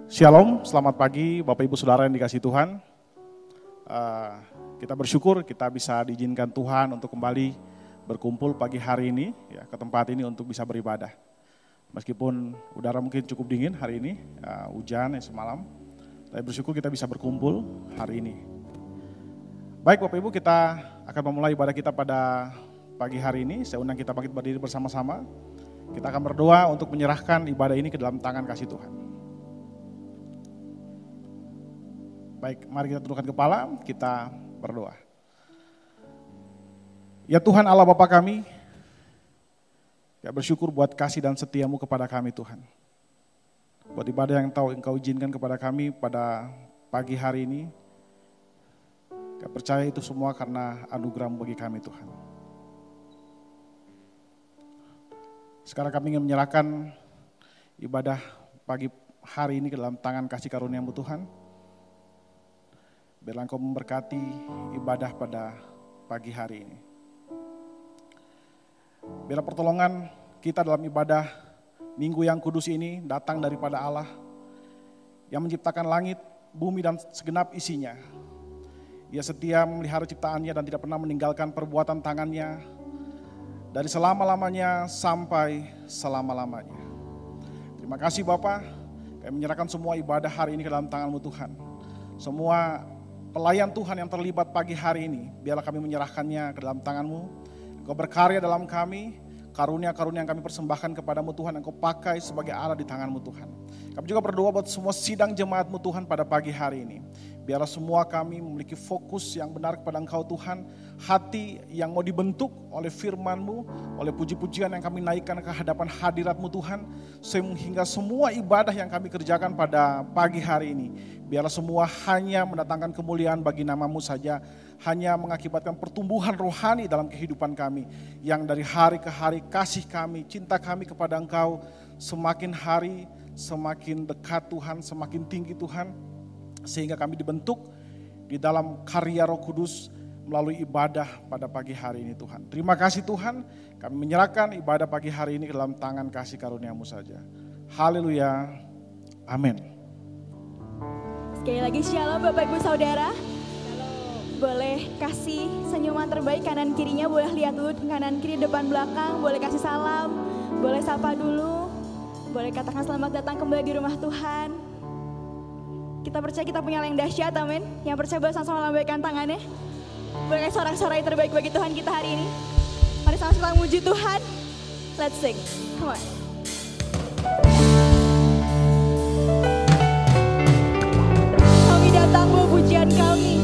Shalom, selamat pagi Bapak Ibu Saudara yang dikasihi Tuhan. Kita bersyukur kita bisa diizinkan Tuhan untuk kembali berkumpul pagi hari ini ya, ke tempat ini untuk bisa beribadah. Meskipun udara mungkin cukup dingin hari ini, hujan semalam, tapi bersyukur kita bisa berkumpul hari ini. Baik Bapak Ibu, kita akan memulai ibadah kita pada pagi hari ini. Saya undang kita bangkit berdiri bersama-sama. Kita akan berdoa untuk menyerahkan ibadah ini ke dalam tangan kasih Tuhan. Baik, mari kita tundukkan kepala, kita berdoa. Ya Tuhan Allah Bapa kami, ya bersyukur buat kasih dan setiamu kepada kami Tuhan. Buat ibadah yang Engkau izinkan kepada kami pada pagi hari ini, ya percaya itu semua karena anugerah-Mu bagi kami Tuhan. Sekarang kami ingin menyerahkan ibadah pagi hari ini ke dalam tangan kasih karunia-Mu Tuhan. Biarlah Engkau memberkati ibadah pada pagi hari ini. Biarlah pertolongan kita dalam ibadah minggu yang kudus ini datang daripada Allah yang menciptakan langit, bumi dan segenap isinya. Ia setia memelihara ciptaannya dan tidak pernah meninggalkan perbuatan tangannya dari selama-lamanya sampai selama-lamanya. Terima kasih Bapa, kami menyerahkan semua ibadah hari ini ke dalam tangan-Mu Tuhan. Semua pelayan Tuhan yang terlibat pagi hari ini, biarlah kami menyerahkannya ke dalam tangan-Mu. Engkau berkarya dalam kami, karunia-karunia yang kami persembahkan kepadamu Tuhan, Engkau pakai sebagai alat di tangan-Mu Tuhan. Kami juga berdoa buat semua sidang jemaat-Mu Tuhan pada pagi hari ini. Biarlah semua kami memiliki fokus yang benar kepada Engkau Tuhan, hati yang mau dibentuk oleh firman-Mu, oleh puji-pujian yang kami naikkan ke hadapan hadirat-Mu Tuhan, sehingga semua ibadah yang kami kerjakan pada pagi hari ini, biarlah semua hanya mendatangkan kemuliaan bagi nama-Mu saja, hanya mengakibatkan pertumbuhan rohani dalam kehidupan kami, yang dari hari ke hari kasih kami, cinta kami kepada Engkau, semakin hari semakin dekat Tuhan, semakin tinggi Tuhan, sehingga kami dibentuk di dalam karya Roh Kudus melalui ibadah pada pagi hari ini Tuhan. Terima kasih Tuhan, kami menyerahkan ibadah pagi hari ini ke dalam tangan kasih karunia-Mu saja. Haleluya, amin. Sekali lagi shalom Bapak Ibu Saudara. Boleh kasih senyuman terbaik kanan kirinya, boleh lihat dulu kanan kiri depan belakang, boleh kasih salam, boleh sapa dulu, boleh katakan selamat datang kembali di rumah Tuhan. Kita percaya kita punya yang dahsyat, amin. Yang percaya boleh sama-sama lambaikan tangannya. Boleh sorak-sorai terbaik bagi Tuhan kita hari ini. Mari sama-sama memuji Tuhan. Let's sing, come on. Kami datang bawa pujian kami.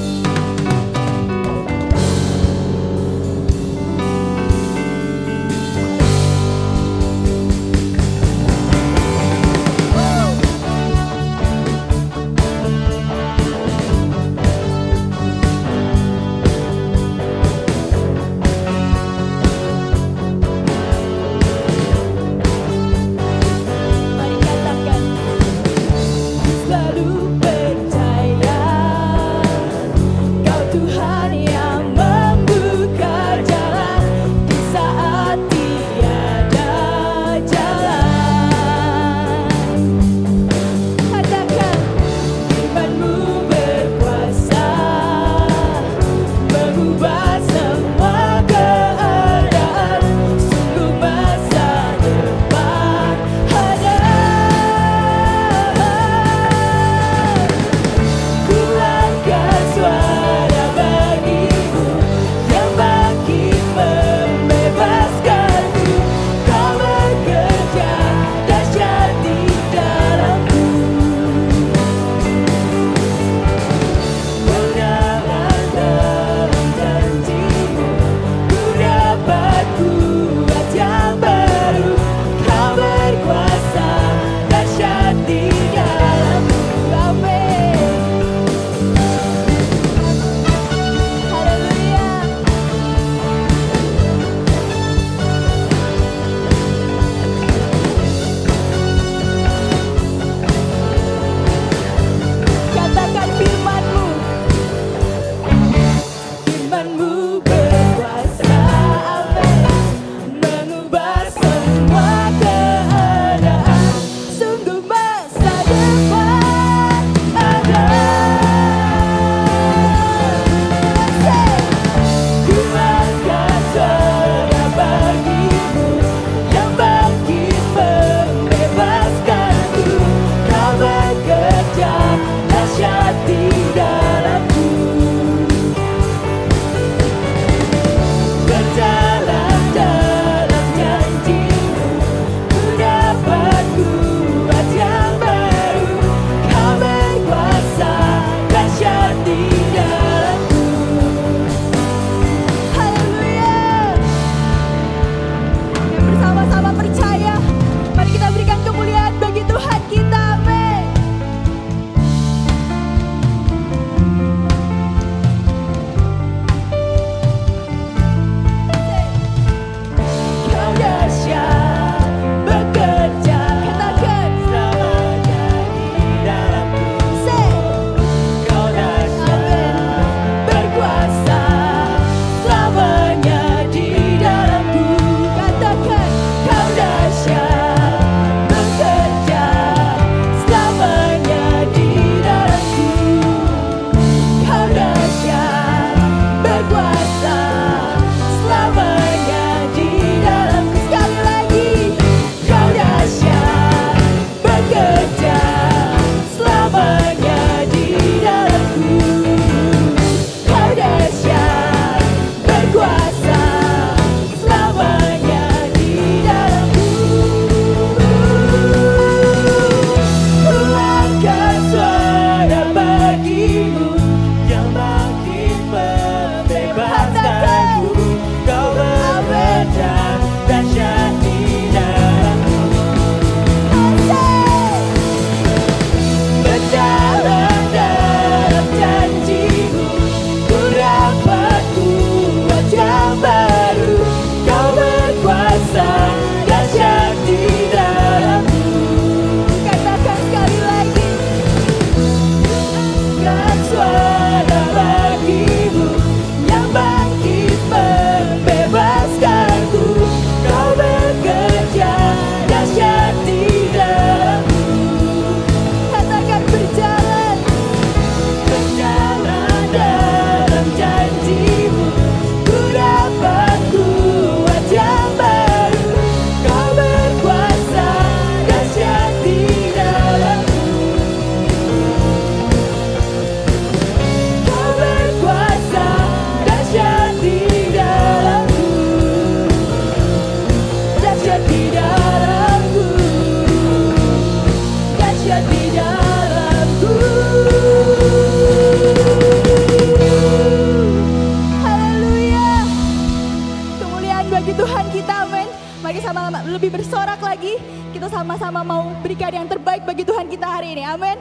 hari ini. Amin.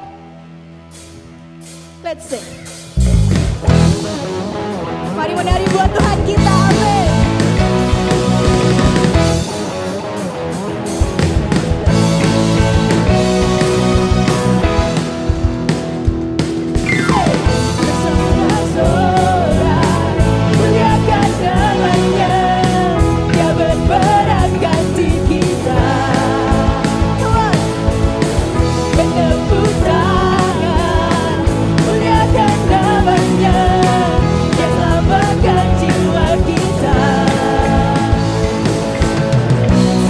Let's sing. Mari menari buat Tuhan kita. Amin.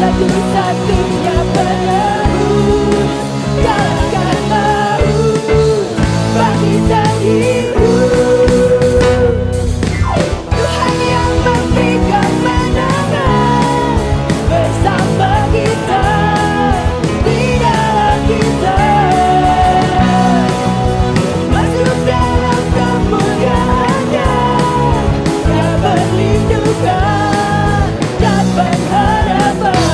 Satu-satunya penebus kalahkan maut, bangkitkan hidup. Tuhan yang memberi kemenangan bersama kita, di dalam kita. Masuk dalam kemuliaan-Nya, Dia perlindungan dan pengharapan.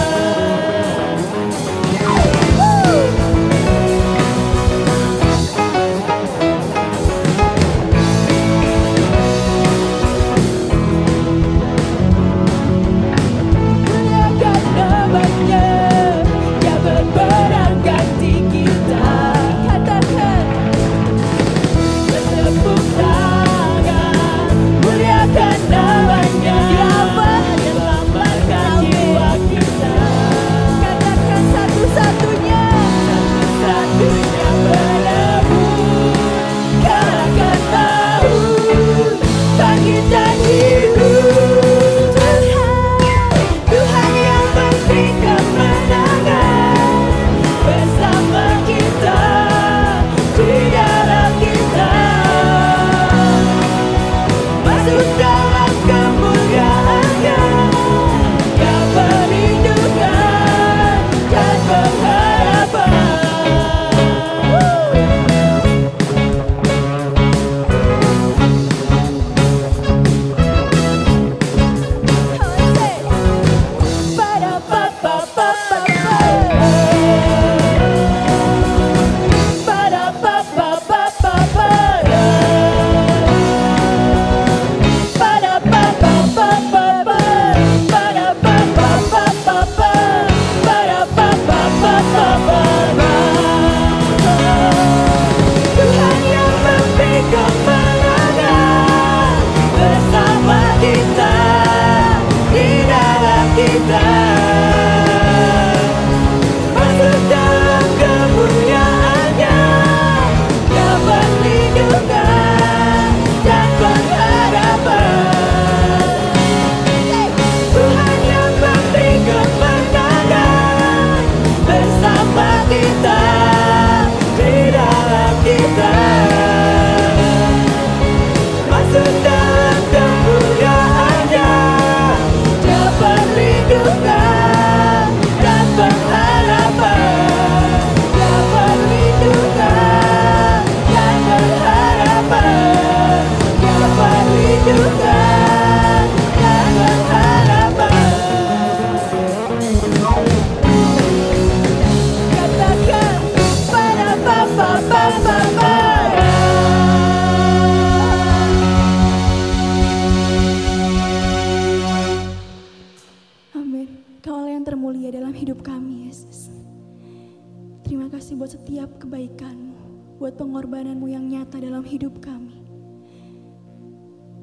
buat setiap kebaikan-Mu, buat pengorbanan-Mu yang nyata dalam hidup kami.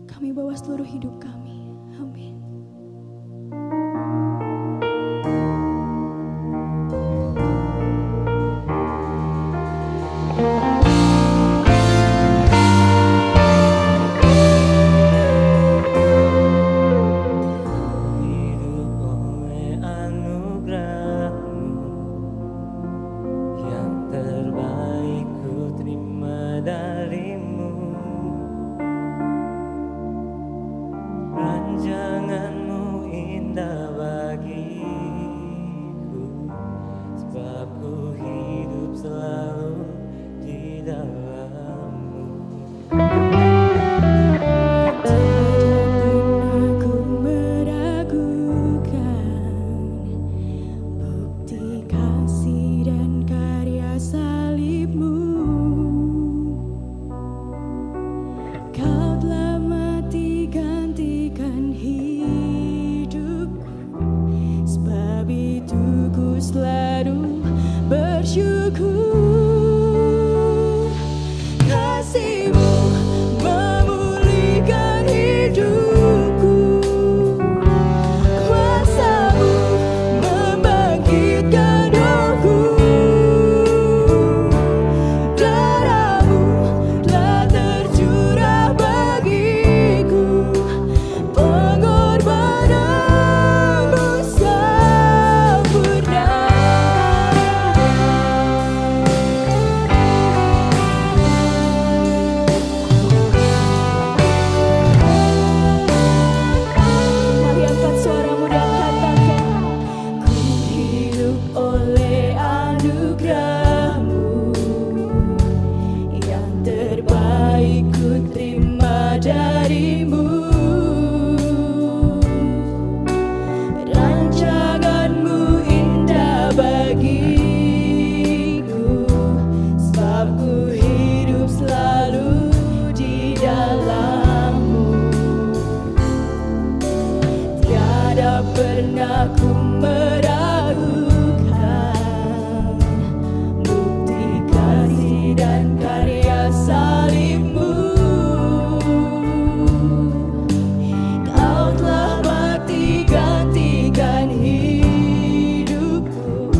Kami bawa seluruh hidup kami. Amin. Salib Aku hidup selalu di dalam-Mu. Tiada pernah ku meragukan bukti kasih dan karya salib-Mu. Kau telah mati gantikan hidupku,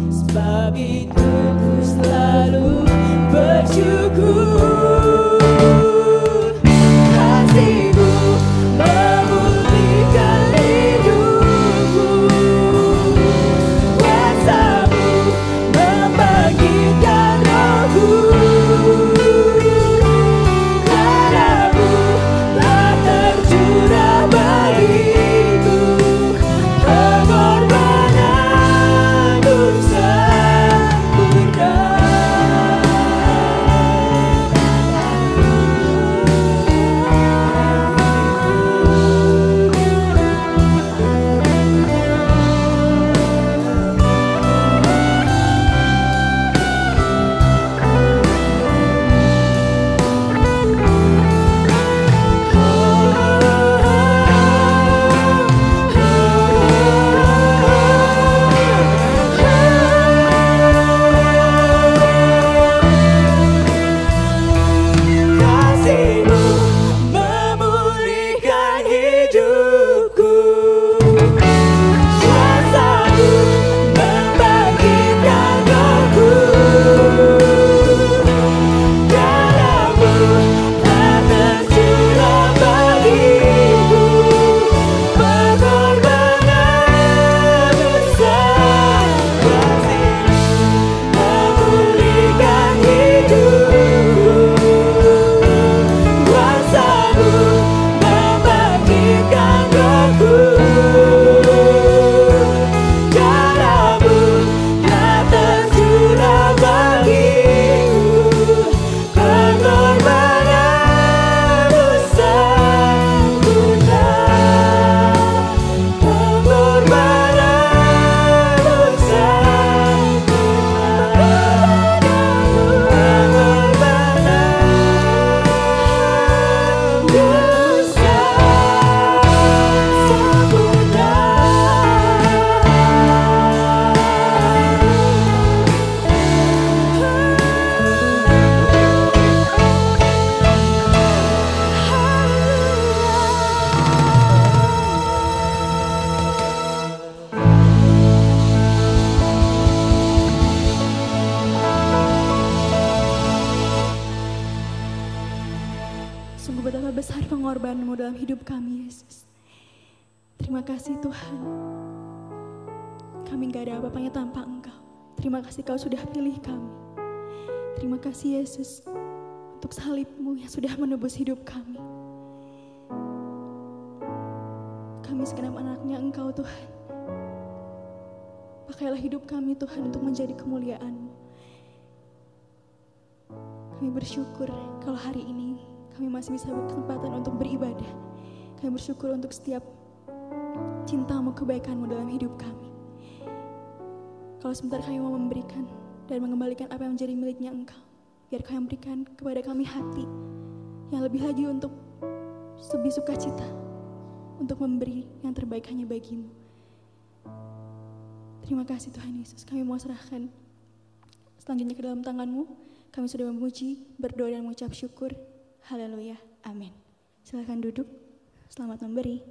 sebab itu ku selalu bersyukur. Kasih-Mu memulihkan hidupku, kuasa-Mu membangkitkan rohku. Darah-Mu telah tercurah bagiku, pengorbanan-Mu sempurna. Kasih-Mu memulihkan hidupku, kuasa-Mu membangkitkan rohku. Darah-Mu telah tercurah bagiku, pengorbanan-Mu sempurna. Memulihkan hidupku, kuasa-Mu membangkitkan rohku. Darah-Mu telah tercurah bagiku, pengorbanan-Mu sempurna. Pengorbanan-Mu Sungguh betapa besar pengorbanan-Mu dalam hidup kami, Yesus. Terima kasih Tuhan. Kami gak ada apa-apanya tanpa Engkau. Terima kasih Kau sudah pilih kami. Terima kasih Yesus untuk salib-Mu yang sudah menebus hidup kami. Kami segenap anak-Nya Engkau Tuhan. Pakailah hidup kami Tuhan untuk menjadi kemuliaan-Mu. Kami bersyukur kalau hari ini kami masih bisa berkesempatan untuk beribadah. Kami bersyukur untuk setiap cinta-Mu, kebaikan-Mu dalam hidup kami. Kalau sebentar kami mau memberikan dan mengembalikan apa yang menjadi miliknya Engkau, biar Kau yang berikan kepada kami hati yang lebih lagi untuk lebih sukacita, untuk memberi yang terbaik hanya bagi-Mu. Terima kasih Tuhan Yesus. Kami mau serahkan selanjutnya ke dalam tangan-Mu. Kami sudah memuji, berdoa dan mengucap syukur. Haleluya, amin. Silakan duduk, selamat memberi.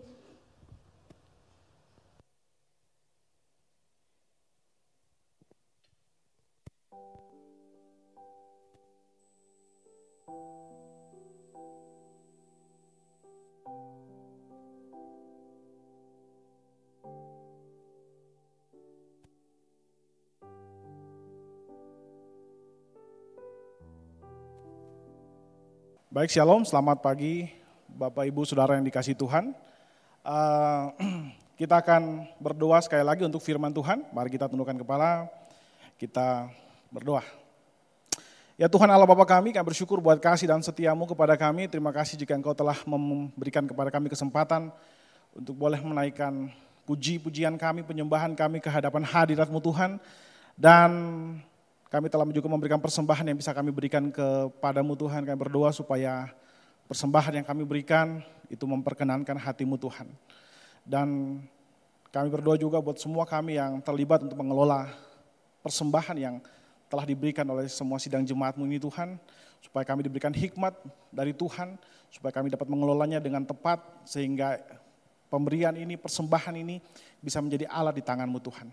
Baik, shalom, selamat pagi Bapak Ibu Saudara yang dikasihi Tuhan. Kita akan berdoa sekali lagi untuk firman Tuhan. Mari kita tundukkan kepala, kita berdoa. Ya Tuhan Allah Bapa kami bersyukur buat kasih dan setia-Mu kepada kami. Terima kasih jika Engkau telah memberikan kepada kami kesempatan untuk boleh menaikkan puji-pujian kami, penyembahan kami ke hadapan hadirat-Mu Tuhan. Dan kami telah juga memberikan persembahan yang bisa kami berikan kepadamu Tuhan. Kami berdoa supaya persembahan yang kami berikan itu memperkenankan hati-Mu Tuhan. Dan kami berdoa juga buat semua kami yang terlibat untuk mengelola persembahan yang telah diberikan oleh semua sidang jemaat-Mu ini Tuhan. Supaya kami diberikan hikmat dari Tuhan, supaya kami dapat mengelolanya dengan tepat, sehingga pemberian ini, persembahan ini bisa menjadi alat di tangan-Mu Tuhan.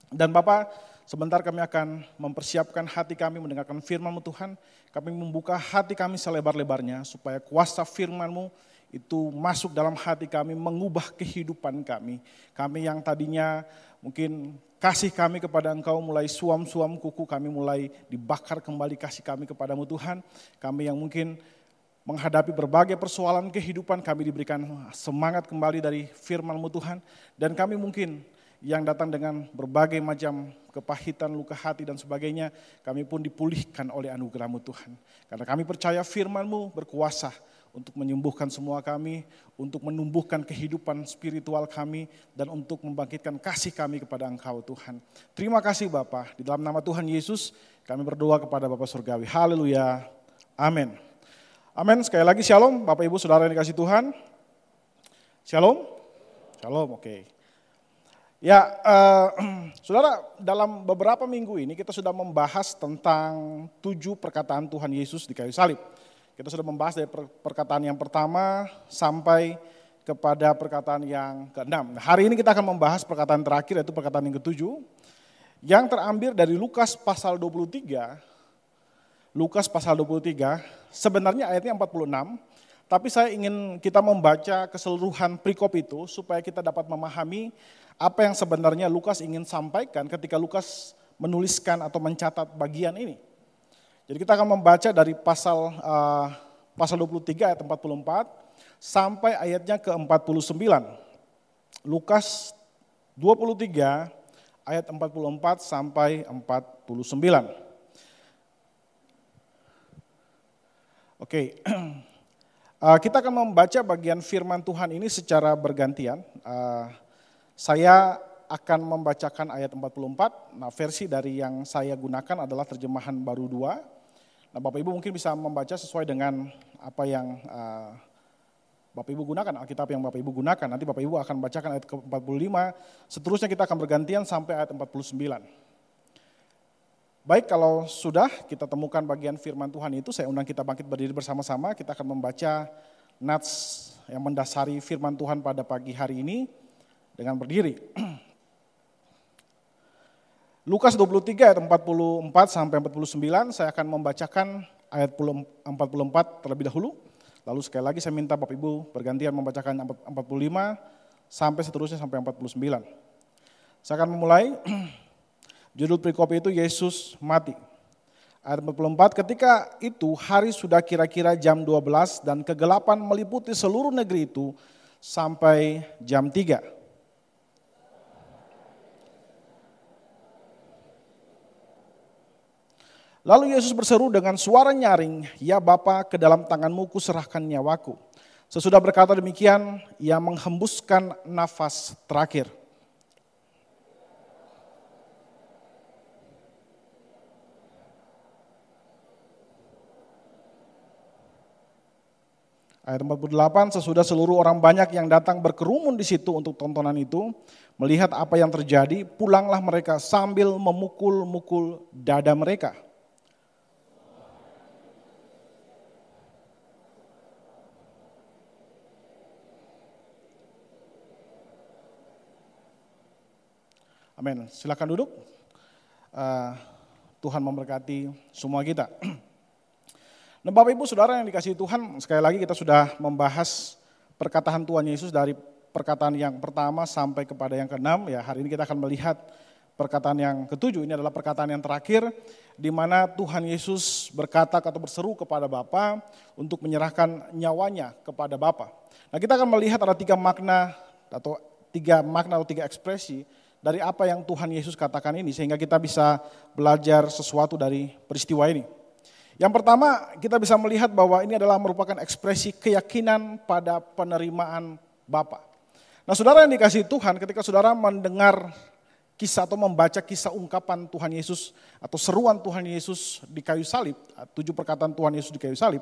Dan Bapa, sebentar kami akan mempersiapkan hati kami mendengarkan firman-Mu Tuhan. Kami membuka hati kami selebar-lebarnya, supaya kuasa firman-Mu itu masuk dalam hati kami, mengubah kehidupan kami. Kami yang tadinya mungkin kasih kami kepada Engkau mulai suam-suam kuku, kami mulai dibakar kembali kasih kami kepadamu Tuhan. Kami yang mungkin menghadapi berbagai persoalan kehidupan, kami diberikan semangat kembali dari firman-Mu Tuhan. Dan kami mungkin yang datang dengan berbagai macam kepahitan, luka hati dan sebagainya, kami pun dipulihkan oleh anugerah-Mu Tuhan. Karena kami percaya firman-Mu berkuasa untuk menyembuhkan semua kami, untuk menumbuhkan kehidupan spiritual kami, dan untuk membangkitkan kasih kami kepada Engkau Tuhan. Terima kasih Bapa, di dalam nama Tuhan Yesus kami berdoa kepada Bapa Surgawi. Haleluya, amin. Amin, sekali lagi shalom Bapak Ibu Saudara yang dikasih Tuhan. Shalom, shalom, oke. Ya, saudara, dalam beberapa minggu ini kita sudah membahas tentang 7 perkataan Tuhan Yesus di kayu salib. Kita sudah membahas dari perkataan yang pertama sampai kepada perkataan yang ke-6. Nah, hari ini kita akan membahas perkataan terakhir, yaitu perkataan yang ke-7, yang terambil dari Lukas pasal 23. Lukas pasal 23, sebenarnya ayatnya 46, tapi saya ingin kita membaca keseluruhan perikop itu supaya kita dapat memahami apa yang sebenarnya Lukas ingin sampaikan ketika Lukas menuliskan atau mencatat bagian ini. Jadi kita akan membaca dari pasal 23 ayat 44 sampai ayatnya ke-49. Lukas 23 ayat 44 sampai 49. Oke, kita akan membaca bagian firman Tuhan ini secara bergantian. Saya akan membacakan ayat 44, nah versi dari yang saya gunakan adalah terjemahan baru 2. Nah Bapak Ibu mungkin bisa membaca sesuai dengan apa yang Bapak Ibu gunakan, Alkitab yang Bapak Ibu gunakan. Nanti Bapak Ibu akan bacakan ayat ke-45, seterusnya kita akan bergantian sampai ayat 49. Baik, kalau sudah kita temukan bagian firman Tuhan itu, saya undang kita bangkit berdiri bersama-sama, kita akan membaca nats yang mendasari firman Tuhan pada pagi hari ini dengan berdiri. Lukas 23 ayat 44 sampai 49, saya akan membacakan ayat 44 terlebih dahulu. Lalu sekali lagi saya minta Bapak Ibu bergantian membacakan 45 sampai seterusnya sampai 49. Saya akan memulai, judul perikop itu Yesus mati. Ayat 44, ketika itu hari sudah kira-kira jam 12 dan kegelapan meliputi seluruh negeri itu sampai jam 3. Lalu Yesus berseru dengan suara nyaring, "Ya Bapa, ke dalam tangan-Mu kuserahkan nyawaku." Sesudah berkata demikian, Ia menghembuskan nafas terakhir. Ayat 48, sesudah seluruh orang banyak yang datang berkerumun di situ untuk tontonan itu, melihat apa yang terjadi, pulanglah mereka sambil memukul-mukul dada mereka. Amin. Silakan duduk. Tuhan memberkati semua kita. Nah, Bapak Ibu Saudara yang dikasihi Tuhan, sekali lagi kita sudah membahas perkataan Tuhan Yesus dari perkataan yang pertama sampai kepada yang ke-6. Ya, hari ini kita akan melihat perkataan yang ke-7. Ini adalah perkataan yang terakhir di mana Tuhan Yesus berkata atau berseru kepada Bapa untuk menyerahkan nyawanya kepada Bapa. Nah, kita akan melihat ada tiga makna atau tiga ekspresi dari apa yang Tuhan Yesus katakan ini, sehingga kita bisa belajar sesuatu dari peristiwa ini. Yang pertama, kita bisa melihat bahwa ini adalah merupakan ekspresi keyakinan pada penerimaan Bapa. Nah, saudara yang dikasihi Tuhan, ketika saudara mendengar kisah atau membaca kisah ungkapan Tuhan Yesus atau seruan Tuhan Yesus di kayu salib, 7 perkataan Tuhan Yesus di kayu salib,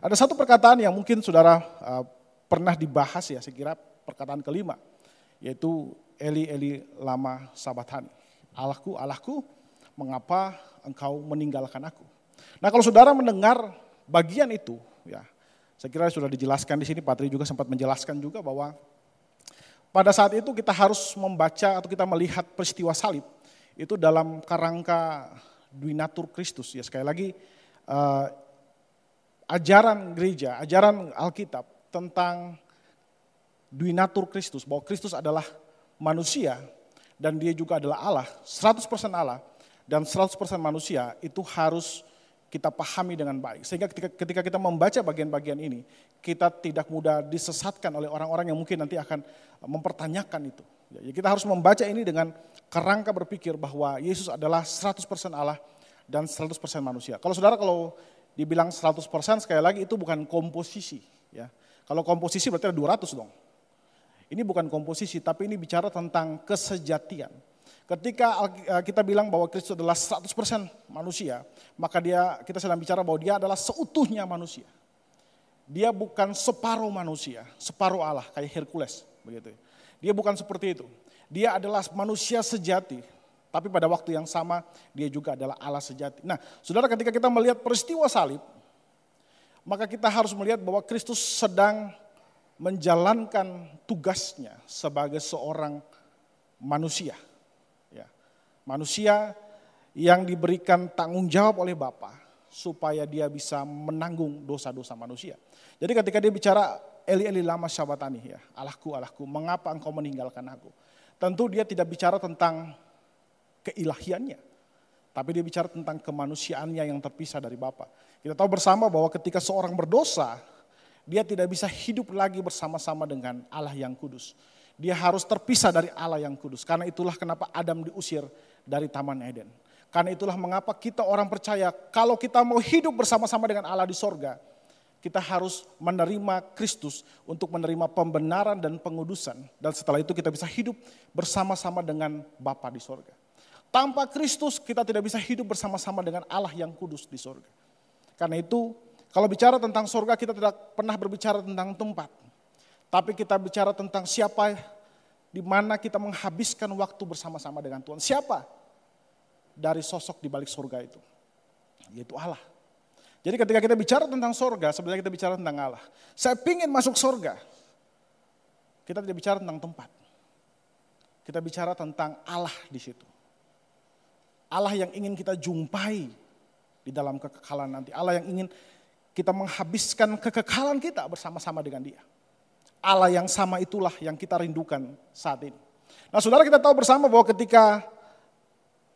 ada satu perkataan yang mungkin saudara pernah dibahas ya, saya kira perkataan kelima, yaitu Eli Eli lama sabachthani. Allahku, Allahku, mengapa engkau meninggalkan aku? Nah, kalau saudara mendengar bagian itu, ya, saya kira sudah dijelaskan di sini, Patri juga sempat menjelaskan juga bahwa pada saat itu kita harus membaca atau kita melihat peristiwa salib itu dalam kerangka Duinatur Kristus. Ya, sekali lagi ajaran gereja, ajaran Alkitab tentang Duinatur Kristus, bahwa Kristus adalah manusia dan dia juga adalah Allah, 100% Allah dan 100% manusia, itu harus kita pahami dengan baik. Sehingga ketika kita membaca bagian-bagian ini, kita tidak mudah disesatkan oleh orang-orang yang mungkin nanti akan mempertanyakan itu. Ya, kita harus membaca ini dengan kerangka berpikir bahwa Yesus adalah 100% Allah dan 100% manusia. Kalau dibilang 100%, sekali lagi itu bukan komposisi. Ya. Kalau komposisi berarti ada 200 dong. Ini bukan komposisi, tapi ini bicara tentang kesejatian. Ketika kita bilang bahwa Kristus adalah 100% manusia, maka kita sedang bicara bahwa dia adalah seutuhnya manusia. Dia bukan separuh manusia, separuh Allah, kayak Hercules. Begitu. Dia bukan seperti itu. Dia adalah manusia sejati, tapi pada waktu yang sama dia juga adalah Allah sejati. Nah, saudara, ketika kita melihat peristiwa salib, maka kita harus melihat bahwa Kristus sedang menjalankan tugasnya sebagai seorang manusia. Ya. Manusia yang diberikan tanggung jawab oleh Bapa supaya dia bisa menanggung dosa-dosa manusia. Jadi ketika dia bicara Eli Eli lama sabachthani, ya, Allahku, Allahku, mengapa engkau meninggalkan aku? Tentu dia tidak bicara tentang keilahiannya, tapi dia bicara tentang kemanusiaannya yang terpisah dari Bapa. Kita tahu bersama bahwa ketika seorang berdosa, dia tidak bisa hidup lagi bersama-sama dengan Allah yang kudus. Dia harus terpisah dari Allah yang kudus. Karena itulah kenapa Adam diusir dari Taman Eden. Karena itulah mengapa kita orang percaya kalau kita mau hidup bersama-sama dengan Allah di sorga, kita harus menerima Kristus untuk menerima pembenaran dan pengudusan. Dan setelah itu kita bisa hidup bersama-sama dengan Bapa di sorga. Tanpa Kristus kita tidak bisa hidup bersama-sama dengan Allah yang kudus di sorga. Karena itu kalau bicara tentang sorga, kita tidak pernah berbicara tentang tempat. Tapi kita bicara tentang siapa, di mana kita menghabiskan waktu bersama-sama dengan Tuhan. Siapa dari sosok di balik sorga itu? Yaitu Allah. Jadi ketika kita bicara tentang sorga, sebenarnya kita bicara tentang Allah. Saya ingin masuk sorga. Kita tidak bicara tentang tempat. Kita bicara tentang Allah di situ. Allah yang ingin kita jumpai di dalam kekekalan nanti. Allah yang ingin kita menghabiskan kekekalan kita bersama-sama dengan dia. Allah yang sama itulah yang kita rindukan saat ini. Nah, saudara, kita tahu bersama bahwa ketika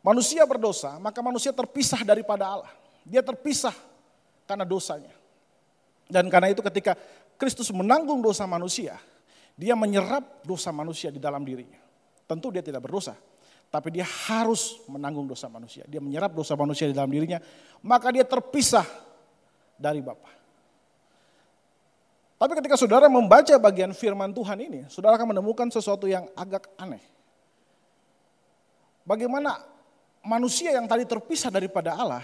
manusia berdosa, maka manusia terpisah daripada Allah. Dia terpisah karena dosanya. Dan karena itu ketika Kristus menanggung dosa manusia, dia menyerap dosa manusia di dalam dirinya. Tentu dia tidak berdosa, tapi dia harus menanggung dosa manusia. Dia menyerap dosa manusia di dalam dirinya, maka dia terpisah dari Bapa. Tapi ketika saudara membaca bagian firman Tuhan ini, saudara akan menemukan sesuatu yang agak aneh. Bagaimana manusia yang tadi terpisah daripada Allah,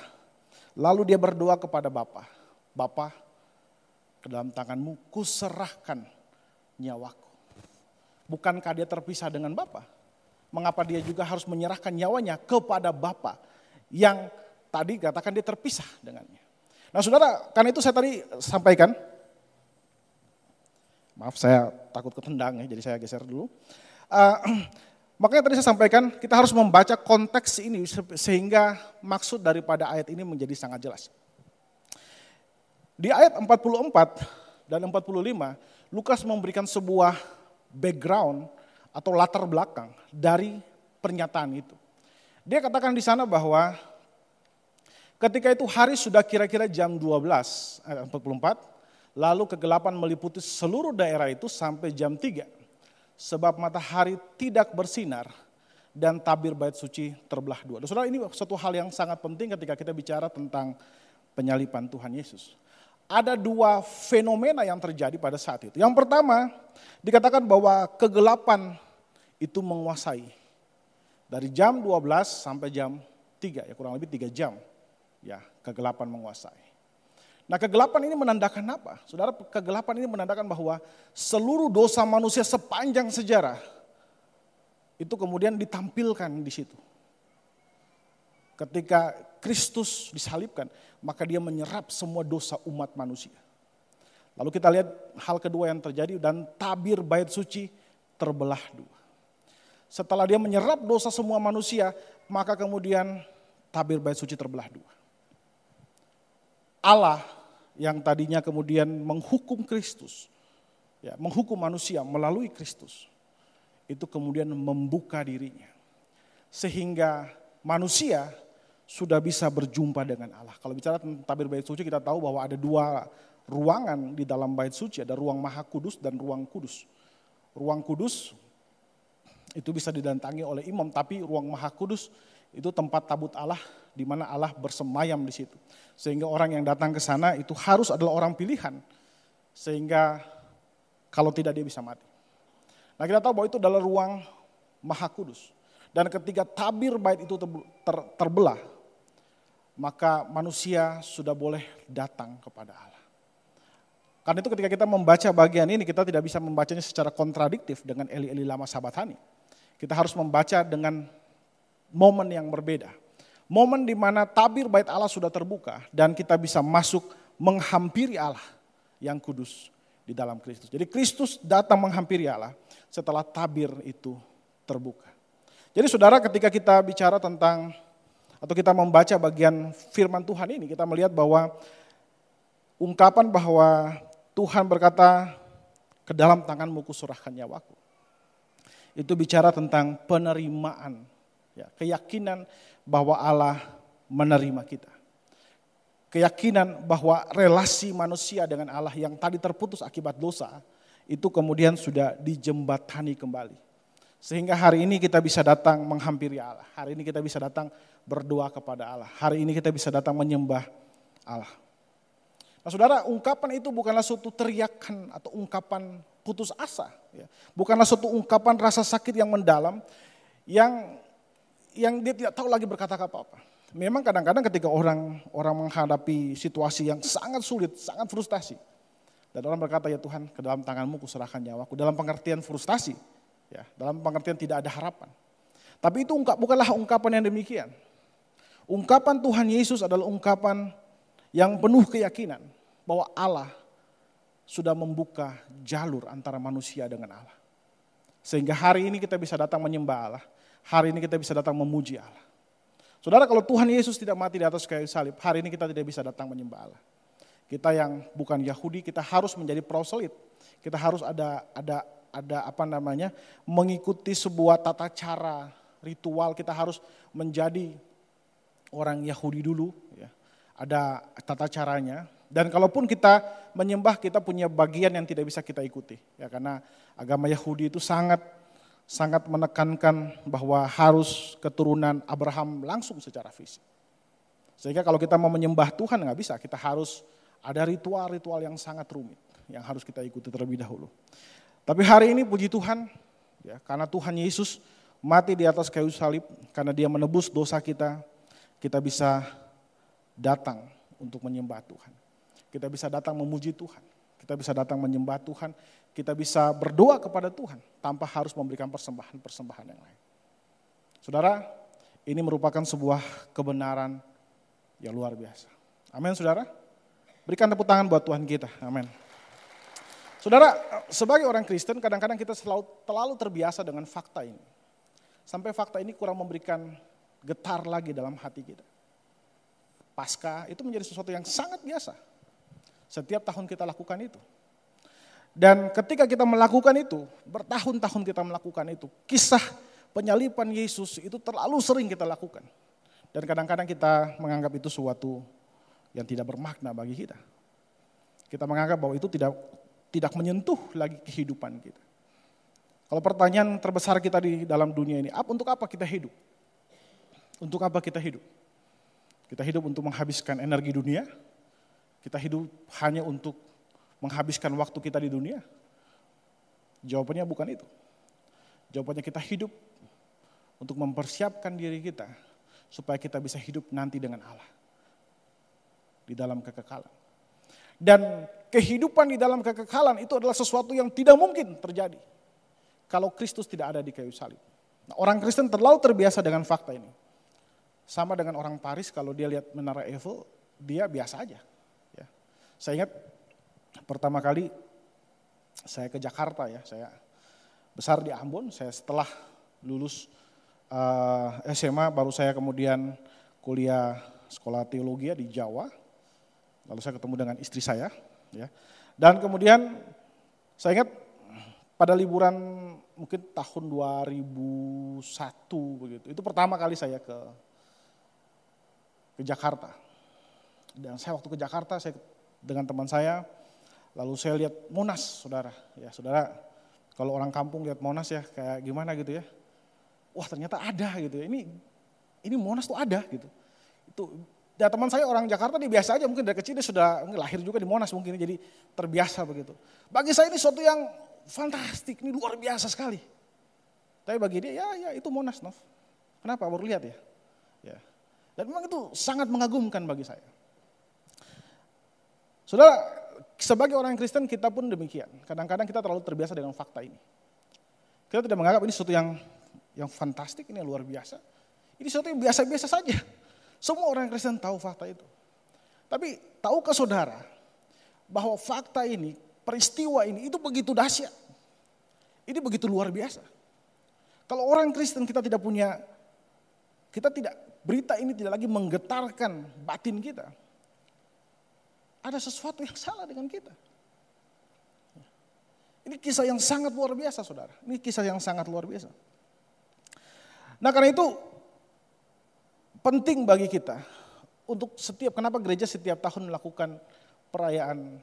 lalu dia berdoa kepada Bapa. Bapa, ke dalam tanganmu kuserahkan nyawaku. Bukankah dia terpisah dengan Bapa? Mengapa dia juga harus menyerahkan nyawanya kepada Bapa yang tadi katakan dia terpisah dengannya? Nah, saudara, karena itu saya tadi sampaikan, maaf saya takut ketendang ya, jadi saya geser dulu. Makanya tadi saya sampaikan kita harus membaca konteks ini sehingga maksud daripada ayat ini menjadi sangat jelas. Di ayat 44 dan 45, Lukas memberikan sebuah background atau latar belakang dari pernyataan itu. Dia katakan di sana bahwa ketika itu hari sudah kira-kira jam 12, ayat 44, lalu kegelapan meliputi seluruh daerah itu sampai jam 3. Sebab matahari tidak bersinar dan tabir bait suci terbelah dua. Dan saudara, ini satu hal yang sangat penting ketika kita bicara tentang penyaliban Tuhan Yesus. Ada dua fenomena yang terjadi pada saat itu. Yang pertama, dikatakan bahwa kegelapan itu menguasai Dari jam 12 sampai jam 3, ya kurang lebih 3 jam. Ya, kegelapan menguasai. Nah, kegelapan ini menandakan apa? Saudara, kegelapan ini menandakan bahwa seluruh dosa manusia sepanjang sejarah itu kemudian ditampilkan di situ. Ketika Kristus disalibkan, maka dia menyerap semua dosa umat manusia. Lalu kita lihat hal kedua yang terjadi, dan tabir bait suci terbelah dua. Setelah dia menyerap dosa semua manusia, maka kemudian tabir bait suci terbelah dua. Allah yang tadinya kemudian menghukum Kristus, ya, menghukum manusia melalui Kristus, itu kemudian membuka dirinya. Sehingga manusia sudah bisa berjumpa dengan Allah. Kalau bicara tentang tabir bait suci, kita tahu bahwa ada dua ruangan di dalam bait suci, ada ruang Maha Kudus dan ruang kudus. Ruang kudus itu bisa didatangi oleh imam, tapi ruang Maha Kudus itu tempat tabut Allah, di mana Allah bersemayam di situ. Sehingga orang yang datang ke sana itu harus adalah orang pilihan, sehingga kalau tidak dia bisa mati. Nah, kita tahu bahwa itu adalah ruang Maha Kudus. Dan ketika tabir bait itu terbelah, maka manusia sudah boleh datang kepada Allah. Karena itu ketika kita membaca bagian ini, kita tidak bisa membacanya secara kontradiktif dengan Eli-Eli lama Sabatani. Kita harus membaca dengan momen yang berbeda. Momen di mana tabir bait Allah sudah terbuka dan kita bisa masuk menghampiri Allah yang kudus di dalam Kristus. Jadi Kristus datang menghampiri Allah setelah tabir itu terbuka. Jadi saudara, ketika kita bicara tentang atau kita membaca bagian firman Tuhan ini, kita melihat bahwa ungkapan bahwa Tuhan berkata, ke dalam tanganmu kuserahkan nyawaku. Itu bicara tentang penerimaan, ya, keyakinan bahwa Allah menerima kita. Keyakinan bahwa relasi manusia dengan Allah yang tadi terputus akibat dosa, itu kemudian sudah dijembatani kembali. Sehingga hari ini kita bisa datang menghampiri Allah. Hari ini kita bisa datang berdoa kepada Allah. Hari ini kita bisa datang menyembah Allah. Nah saudara, ungkapan itu bukanlah suatu teriakan atau ungkapan putus asa. Ya. Bukanlah suatu ungkapan rasa sakit yang mendalam yang dia tidak tahu lagi berkata apa-apa. Memang kadang-kadang ketika orang menghadapi situasi yang sangat sulit, sangat frustasi. Dan orang berkata, ya Tuhan, ke dalam tanganmu kuserahkan nyawaku. Dalam pengertian frustasi, ya, dalam pengertian tidak ada harapan. Tapi itu bukanlah ungkapan yang demikian. Ungkapan Tuhan Yesus adalah ungkapan yang penuh keyakinan bahwa Allah sudah membuka jalur antara manusia dengan Allah. Sehingga hari ini kita bisa datang menyembah Allah. Hari ini kita bisa datang memuji Allah. Saudara, kalau Tuhan Yesus tidak mati di atas kayu salib, hari ini kita tidak bisa datang menyembah Allah. Kita yang bukan Yahudi, kita harus menjadi proselit. Kita harus mengikuti sebuah tata cara ritual. Kita harus menjadi orang Yahudi dulu, ya. Ada tata caranya. Dan kalaupun kita menyembah, kita punya bagian yang tidak bisa kita ikuti. Ya, karena agama Yahudi itu sangat menekankan bahwa harus keturunan Abraham langsung secara fisik. Sehingga kalau kita mau menyembah Tuhan nggak bisa, kita harus ada ritual-ritual yang sangat rumit yang harus kita ikuti terlebih dahulu. Tapi hari ini puji Tuhan, ya, karena Tuhan Yesus mati di atas kayu salib, karena dia menebus dosa kita bisa datang untuk menyembah Tuhan. Kita bisa datang memuji Tuhan, kita bisa datang menyembah Tuhan, kita bisa berdoa kepada Tuhan tanpa harus memberikan persembahan-persembahan yang lain. Saudara, ini merupakan sebuah kebenaran yang luar biasa. Amin saudara. Berikan tepuk tangan buat Tuhan kita. Amin. Saudara, sebagai orang Kristen kadang-kadang kita terlalu terbiasa dengan fakta ini. Sampai fakta ini kurang memberikan getar lagi dalam hati kita. Paskah itu menjadi sesuatu yang sangat biasa. Setiap tahun kita lakukan itu. Dan ketika kita melakukan itu, bertahun-tahun kita melakukan itu, kisah penyaliban Yesus itu terlalu sering kita lakukan. Dan kadang-kadang kita menganggap itu suatu yang tidak bermakna bagi kita. Kita menganggap bahwa itu tidak menyentuh lagi kehidupan kita. Kalau pertanyaan terbesar kita di dalam dunia ini, untuk apa kita hidup? Untuk apa kita hidup? Kita hidup untuk menghabiskan energi dunia? Kita hidup hanya untuk menghabiskan waktu kita di dunia? Jawabannya bukan itu. Jawabannya kita hidup untuk mempersiapkan diri kita supaya kita bisa hidup nanti dengan Allah di dalam kekekalan. Dan kehidupan di dalam kekekalan itu adalah sesuatu yang tidak mungkin terjadi kalau Kristus tidak ada di kayu salib. Nah, orang Kristen terlalu terbiasa dengan fakta ini. Sama dengan orang Paris, kalau dia lihat Menara Eiffel, dia biasa aja. Ya. Saya ingat pertama kali saya ke Jakarta ya, saya besar di Ambon, saya setelah lulus SMA baru saya kemudian kuliah sekolah teologi di Jawa. Lalu saya ketemu dengan istri saya, ya. Dan kemudian saya ingat pada liburan mungkin tahun 2001 begitu. Itu pertama kali saya ke Jakarta. Dan saya waktu ke Jakarta saya dengan teman saya, lalu saya lihat Monas, saudara. Ya, saudara, kalau orang kampung lihat Monas ya kayak gimana gitu ya. Wah, ternyata ada gitu ya. Ini Monas tuh ada gitu. Itu dan teman saya orang Jakarta dia biasa aja, mungkin dari kecil dia sudah lahir juga di Monas mungkin, jadi terbiasa begitu. Bagi saya ini sesuatu yang fantastik, ini luar biasa sekali. Tapi bagi dia ya itu Monas, Nov. Kenapa? Baru lihat ya. Ya. Dan memang itu sangat mengagumkan bagi saya. Saudara, sebagai orang Kristen kita pun demikian. Kadang-kadang kita terlalu terbiasa dengan fakta ini. Kita tidak menganggap ini sesuatu yang fantastik, ini yang luar biasa. Ini sesuatu yang biasa-biasa saja. Semua orang Kristen tahu fakta itu. Tapi tahukah saudara bahwa fakta ini, peristiwa ini itu begitu dahsyat. Ini begitu luar biasa. Kalau orang Kristen kita tidak berita ini tidak lagi menggetarkan batin kita. Ada sesuatu yang salah dengan kita. Ini kisah yang sangat luar biasa, saudara. Ini kisah yang sangat luar biasa. Nah, karena itu penting bagi kita untuk kenapa gereja setiap tahun melakukan perayaan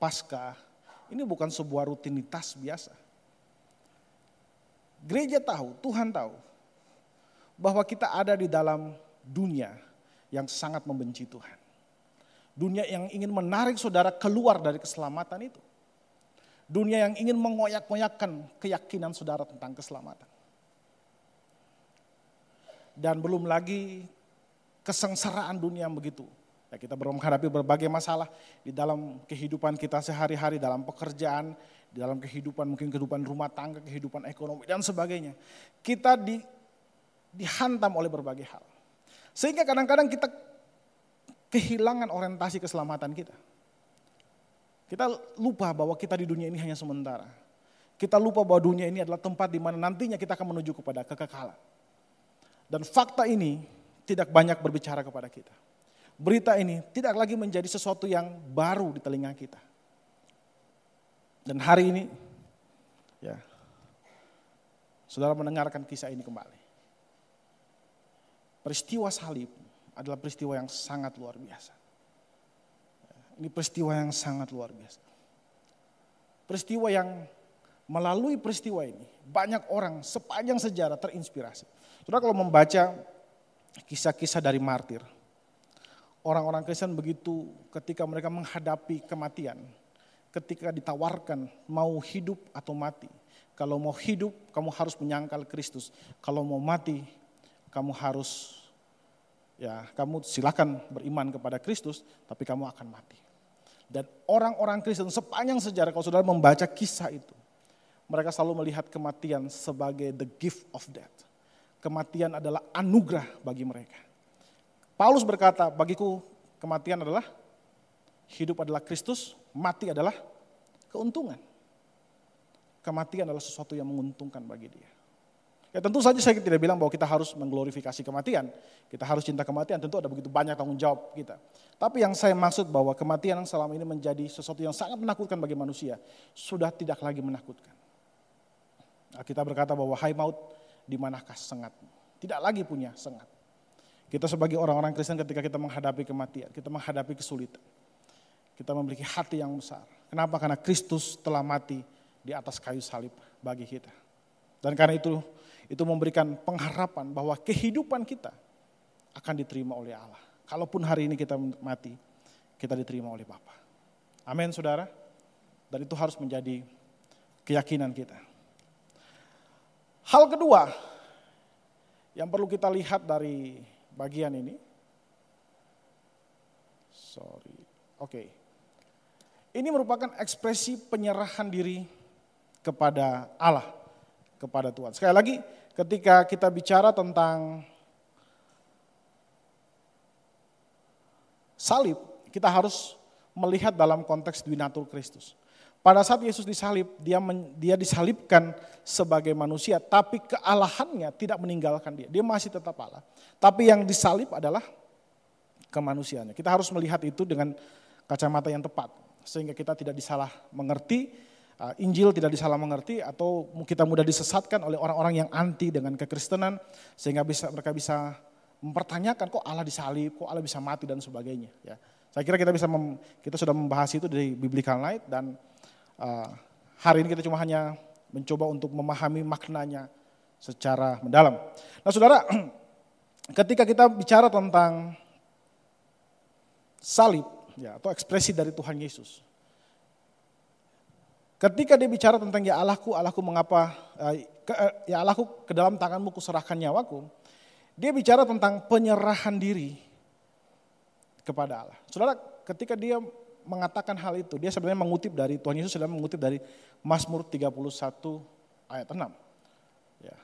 Paskah. Ini bukan sebuah rutinitas biasa. Gereja tahu, Tuhan tahu bahwa kita ada di dalam dunia yang sangat membenci Tuhan. Dunia yang ingin menarik saudara keluar dari keselamatan itu. Dunia yang ingin mengoyak-ngoyakkan keyakinan saudara tentang keselamatan. Dan belum lagi kesengsaraan dunia yang begitu. Ya, kita menghadapi berbagai masalah di dalam kehidupan kita sehari-hari, dalam pekerjaan, di dalam kehidupan mungkin kehidupan rumah tangga, kehidupan ekonomi dan sebagainya. Kita dihantam oleh berbagai hal. Sehingga kadang-kadang kita kehilangan orientasi keselamatan kita. Kita lupa bahwa kita di dunia ini hanya sementara. Kita lupa bahwa dunia ini adalah tempat di mana nantinya kita akan menuju kepada kekekalan. Dan fakta ini tidak banyak berbicara kepada kita. Berita ini tidak lagi menjadi sesuatu yang baru di telinga kita. Dan hari ini, ya, saudara mendengarkan kisah ini kembali. Peristiwa salib adalah peristiwa yang sangat luar biasa. Ini peristiwa yang sangat luar biasa. Peristiwa yang melalui peristiwa ini, banyak orang sepanjang sejarah terinspirasi. Saudara kalau membaca kisah-kisah dari martir, orang-orang Kristen begitu ketika mereka menghadapi kematian, ketika ditawarkan mau hidup atau mati. Kalau mau hidup, kamu harus menyangkal Kristus. Kalau mau mati, kamu harus, kamu silakan beriman kepada Kristus, tapi kamu akan mati. Dan orang-orang Kristen sepanjang sejarah, kalau saudara membaca kisah itu, mereka selalu melihat kematian sebagai the gift of death. Kematian adalah anugerah bagi mereka. Paulus berkata, bagiku kematian adalah, hidup adalah Kristus, mati adalah keuntungan. Kematian adalah sesuatu yang menguntungkan bagi dia. Ya tentu saja saya tidak bilang bahwa kita harus mengglorifikasi kematian. Kita harus cinta kematian, tentu ada begitu banyak tanggung jawab kita. Tapi yang saya maksud bahwa kematian yang selama ini menjadi sesuatu yang sangat menakutkan bagi manusia, sudah tidak lagi menakutkan. Kita berkata bahwa hai maut, di manakah sengatmu? Tidak lagi punya sengat. Kita sebagai orang-orang Kristen ketika kita menghadapi kematian, kita menghadapi kesulitan. Kita memiliki hati yang besar. Kenapa? Karena Kristus telah mati di atas kayu salib bagi kita. Dan karena itu memberikan pengharapan bahwa kehidupan kita akan diterima oleh Allah. Kalaupun hari ini kita mati, kita diterima oleh Bapa. Amin, saudara. Dan itu harus menjadi keyakinan kita. Hal kedua yang perlu kita lihat dari bagian ini. Oke. Ini merupakan ekspresi penyerahan diri kepada Allah, kepada Tuhan. Sekali lagi, ketika kita bicara tentang salib, kita harus melihat dalam konteks duinatur Kristus. Pada saat Yesus disalib, dia disalibkan sebagai manusia, tapi kealahannya tidak meninggalkan dia. Dia masih tetap Allah. Tapi yang disalib adalah kemanusiaannya. Kita harus melihat itu dengan kacamata yang tepat, sehingga kita tidak disalah mengerti, Injil tidak disalah mengerti, atau kita mudah disesatkan oleh orang-orang yang anti dengan kekristenan, sehingga mereka bisa mempertanyakan kok Allah disalib, kok Allah bisa mati dan sebagainya. Ya. Saya kira kita sudah membahas itu dari Biblical Night, dan hari ini kita cuma hanya mencoba untuk memahami maknanya secara mendalam. Nah saudara, ketika kita bicara tentang salib, ya, atau ekspresi dari Tuhan Yesus, ketika dia bicara tentang ya Allahku, mengapa, ya Allahku, ke dalam tanganmu kuserahkan nyawaku, dia bicara tentang penyerahan diri kepada Allah. Saudara, ketika dia mengatakan hal itu, dia sebenarnya mengutip dari, Tuhan Yesus sedang mengutip dari Mazmur 31 ayat 6. Ya.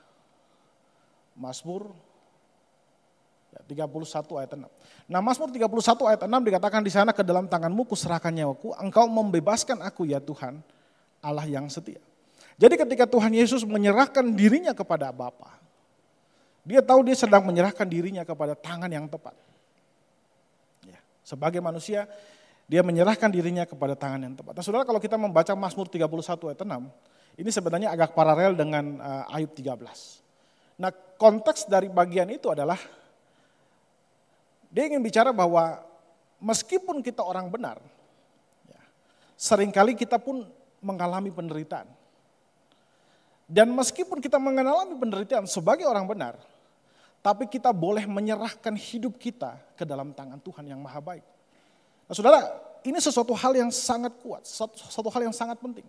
Mazmur 31 ayat 6. Nah, Mazmur 31 ayat 6 dikatakan di sana, ke dalam tanganmu kuserahkan nyawaku, engkau membebaskan aku ya Tuhan, Allah yang setia. Jadi ketika Tuhan Yesus menyerahkan dirinya kepada Bapa, dia tahu dia sedang menyerahkan dirinya kepada tangan yang tepat. Ya, sebagai manusia, dia menyerahkan dirinya kepada tangan yang tepat. Nah saudara, kalau kita membaca Mazmur 31 ayat 6, ini sebenarnya agak paralel dengan Ayub 13. Nah konteks dari bagian itu adalah, dia ingin bicara bahwa meskipun kita orang benar, ya, seringkali kita pun mengalami penderitaan. Dan meskipun kita mengalami penderitaan sebagai orang benar, tapi kita boleh menyerahkan hidup kita ke dalam tangan Tuhan yang maha baik. Nah saudara, ini sesuatu hal yang sangat kuat, sesuatu hal yang sangat penting.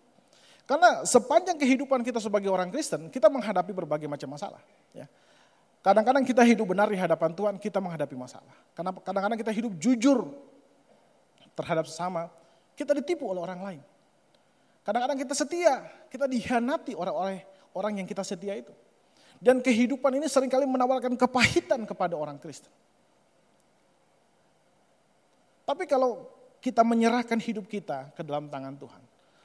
Karena sepanjang kehidupan kita sebagai orang Kristen, kita menghadapi berbagai macam masalah. Ya. Kadang-kadang kita hidup benar di hadapan Tuhan, kita menghadapi masalah. Karena kadang-kadang kita hidup jujur terhadap sesama, kita ditipu oleh orang lain. Kadang-kadang kita setia, kita dikhianati oleh orang yang kita setia itu. Dan kehidupan ini seringkali menawarkan kepahitan kepada orang Kristen. Tapi kalau kita menyerahkan hidup kita ke dalam tangan Tuhan,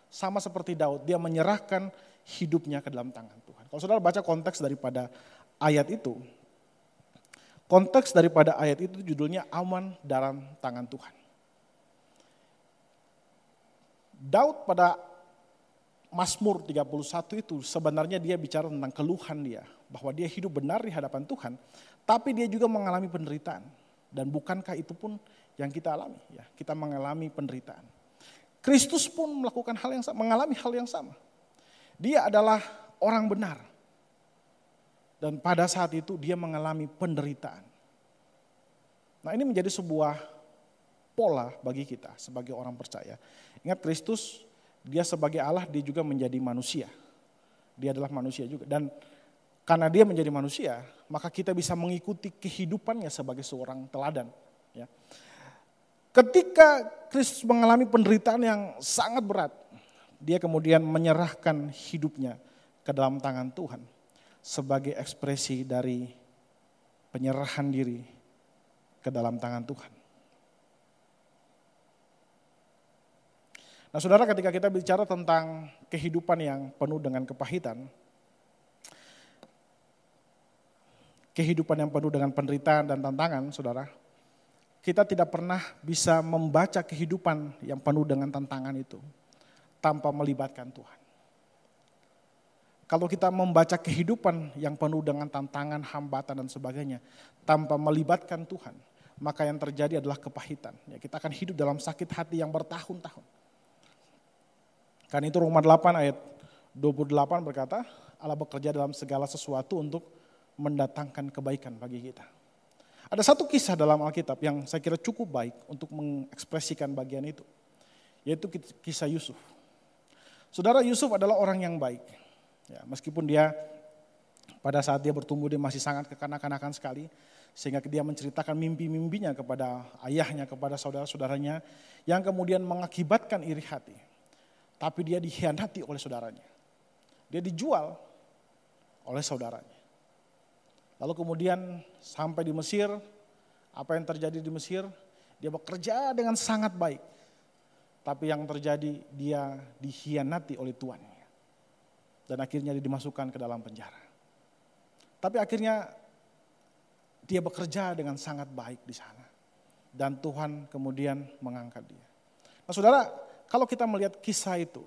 sama seperti Daud, dia menyerahkan hidupnya ke dalam tangan Tuhan. Kalau saudara baca konteks daripada ayat itu, judulnya aman dalam tangan Tuhan. Daud pada Mazmur 31 itu sebenarnya dia bicara tentang keluhan dia, bahwa dia hidup benar di hadapan Tuhan, tapi dia juga mengalami penderitaan. Dan bukankah itu pun yang kita alami? Ya, kita mengalami penderitaan. Kristus pun melakukan hal yang sama, mengalami hal yang sama. Dia adalah orang benar. Dan pada saat itu dia mengalami penderitaan. Nah ini menjadi sebuah pola bagi kita sebagai orang percaya. Ingat Kristus, dia sebagai Allah, dia juga menjadi manusia. Dia adalah manusia juga. Dan karena dia menjadi manusia, maka kita bisa mengikuti kehidupannya sebagai seorang teladan. Ya. Ketika Kristus mengalami penderitaan yang sangat berat, dia kemudian menyerahkan hidupnya ke dalam tangan Tuhan sebagai ekspresi dari penyerahan diri ke dalam tangan Tuhan. Nah saudara, ketika kita bicara tentang kehidupan yang penuh dengan kepahitan, kehidupan yang penuh dengan penderitaan dan tantangan, saudara, kita tidak pernah bisa membaca kehidupan yang penuh dengan tantangan itu tanpa melibatkan Tuhan. Kalau kita membaca kehidupan yang penuh dengan tantangan, hambatan dan sebagainya tanpa melibatkan Tuhan, maka yang terjadi adalah kepahitan. Ya, kita akan hidup dalam sakit hati yang bertahun-tahun. Karena itu Roma 8 ayat 28 berkata, Allah bekerja dalam segala sesuatu untuk mendatangkan kebaikan bagi kita. Ada satu kisah dalam Alkitab yang saya kira cukup baik untuk mengekspresikan bagian itu, yaitu kisah Yusuf. Saudara, Yusuf adalah orang yang baik. Ya, meskipun dia Pada saat dia bertumbuh dia masih sangat kekanak-kanakan sekali. Sehingga dia menceritakan mimpi-mimpinya kepada ayahnya, kepada saudara-saudaranya. Yang kemudian mengakibatkan iri hati. Tapi dia dikhianati oleh saudaranya. Dia dijual oleh saudaranya. Lalu kemudian sampai di Mesir, apa yang terjadi di Mesir? Dia bekerja dengan sangat baik. Tapi yang terjadi dia dikhianati oleh tuannya. Dan akhirnya dia dimasukkan ke dalam penjara. Tapi akhirnya dia bekerja dengan sangat baik di sana. Dan Tuhan kemudian mengangkat dia. Nah saudara, kalau kita melihat kisah itu,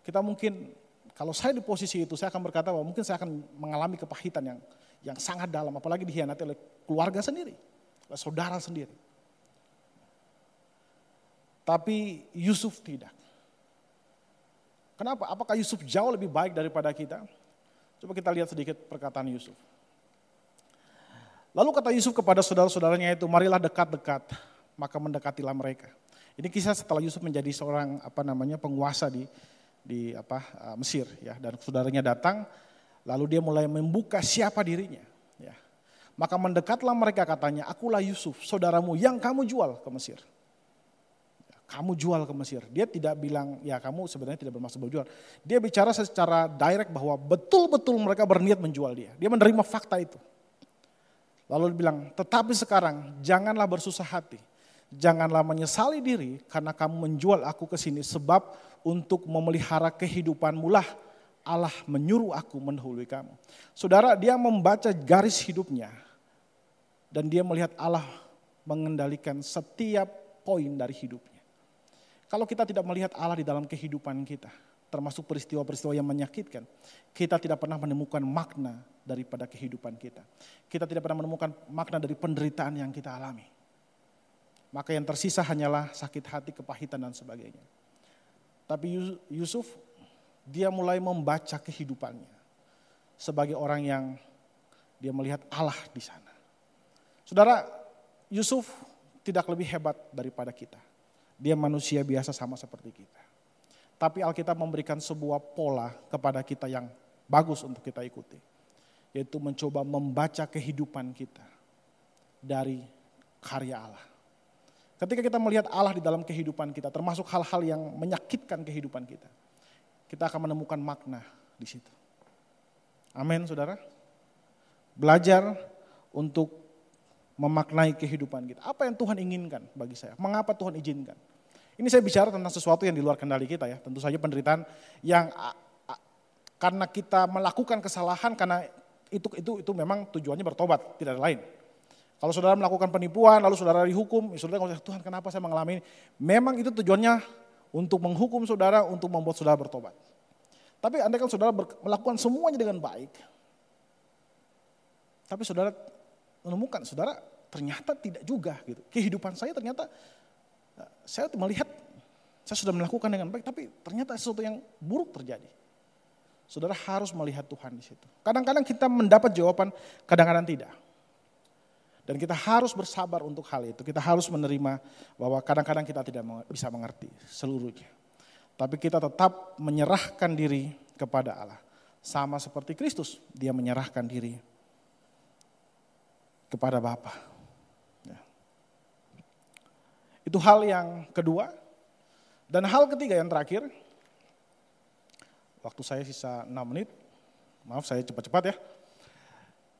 kita mungkin, kalau saya di posisi itu, saya akan berkata bahwa mungkin saya akan mengalami kepahitan yang sangat dalam. Apalagi dikhianati oleh keluarga sendiri, oleh saudara sendiri. Tapi Yusuf tidak. Kenapa? Apakah Yusuf jauh lebih baik daripada kita? Coba kita lihat sedikit perkataan Yusuf. Lalu kata Yusuf kepada saudara-saudaranya itu, marilah dekat-dekat, maka mendekatilah mereka. Ini kisah setelah Yusuf menjadi seorang penguasa di Mesir, ya. Dan saudaranya datang, lalu dia mulai membuka siapa dirinya. Ya. Maka mendekatlah mereka katanya, akulah Yusuf, saudaramu yang kamu jual ke Mesir. Kamu jual ke Mesir. Dia tidak bilang, ya kamu sebenarnya tidak bermaksud berjual. Dia bicara secara direct bahwa betul-betul mereka berniat menjual dia. Dia menerima fakta itu. Lalu dia bilang, tetapi sekarang janganlah bersusah hati. Janganlah menyesali diri karena kamu menjual aku ke sini. Sebab untuk memelihara kehidupanmu lah Allah menyuruh aku mendahului kamu. Saudara, dia membaca garis hidupnya. Dan dia melihat Allah mengendalikan setiap poin dari hidupnya. Kalau kita tidak melihat Allah di dalam kehidupan kita, termasuk peristiwa-peristiwa yang menyakitkan, kita tidak pernah menemukan makna daripada kehidupan kita. Kita tidak pernah menemukan makna dari penderitaan yang kita alami. Maka yang tersisa hanyalah sakit hati, kepahitan dan sebagainya. Tapi Yusuf, dia mulai membaca kehidupannya sebagai orang yang dia melihat Allah di sana. Saudara, Yusuf tidak lebih hebat daripada kita. Dia manusia biasa sama seperti kita. Tapi Alkitab memberikan sebuah pola kepada kita yang bagus untuk kita ikuti. Yaitu mencoba membaca kehidupan kita dari karya Allah. Ketika kita melihat Allah di dalam kehidupan kita, termasuk hal-hal yang menyakitkan kehidupan kita, kita akan menemukan makna di situ. Amin, saudara. Belajar untuk memaknai kehidupan kita. Apa yang Tuhan inginkan bagi saya? Mengapa Tuhan izinkan? Ini saya bicara tentang sesuatu yang di luar kendali kita ya. Tentu saja penderitaan yang karena kita melakukan kesalahan, karena itu memang tujuannya bertobat, tidak ada lain. Kalau saudara melakukan penipuan, lalu saudara dihukum, saudara ngomong, Tuhan kenapa saya mengalami ini? Memang itu tujuannya untuk menghukum saudara, untuk membuat saudara bertobat. Tapi andai kan saudara melakukan semuanya dengan baik, tapi saudara menemukan, saudara ternyata tidak juga gitu. Kehidupan saya ternyata, saya melihat, saya sudah melakukan dengan baik, tapi ternyata sesuatu yang buruk terjadi. Saudara harus melihat Tuhan di situ. Kadang-kadang kita mendapat jawaban, kadang-kadang tidak. Dan kita harus bersabar untuk hal itu. Kita harus menerima bahwa kadang-kadang kita tidak bisa mengerti seluruhnya. Tapi kita tetap menyerahkan diri kepada Allah. Sama seperti Kristus, dia menyerahkan diri kepada Bapa. Ya. Itu hal yang kedua. Dan hal ketiga yang terakhir, waktu saya sisa 6 menit, maaf saya cepat-cepat ya.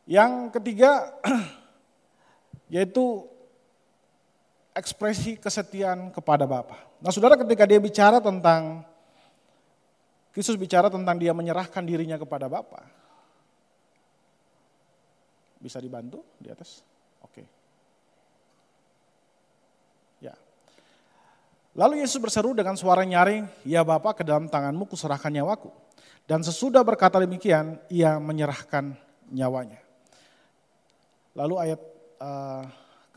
Yang ketiga, yaitu ekspresi kesetiaan kepada Bapa. Nah saudara, ketika dia bicara tentang, Kristus bicara tentang dia menyerahkan dirinya kepada Bapa. Bisa dibantu di atas? Oke. Ya. Lalu Yesus berseru dengan suara nyaring, ya Bapa, ke dalam tanganmu kuserahkan nyawaku. Dan sesudah berkata demikian, ia menyerahkan nyawanya. Lalu ayat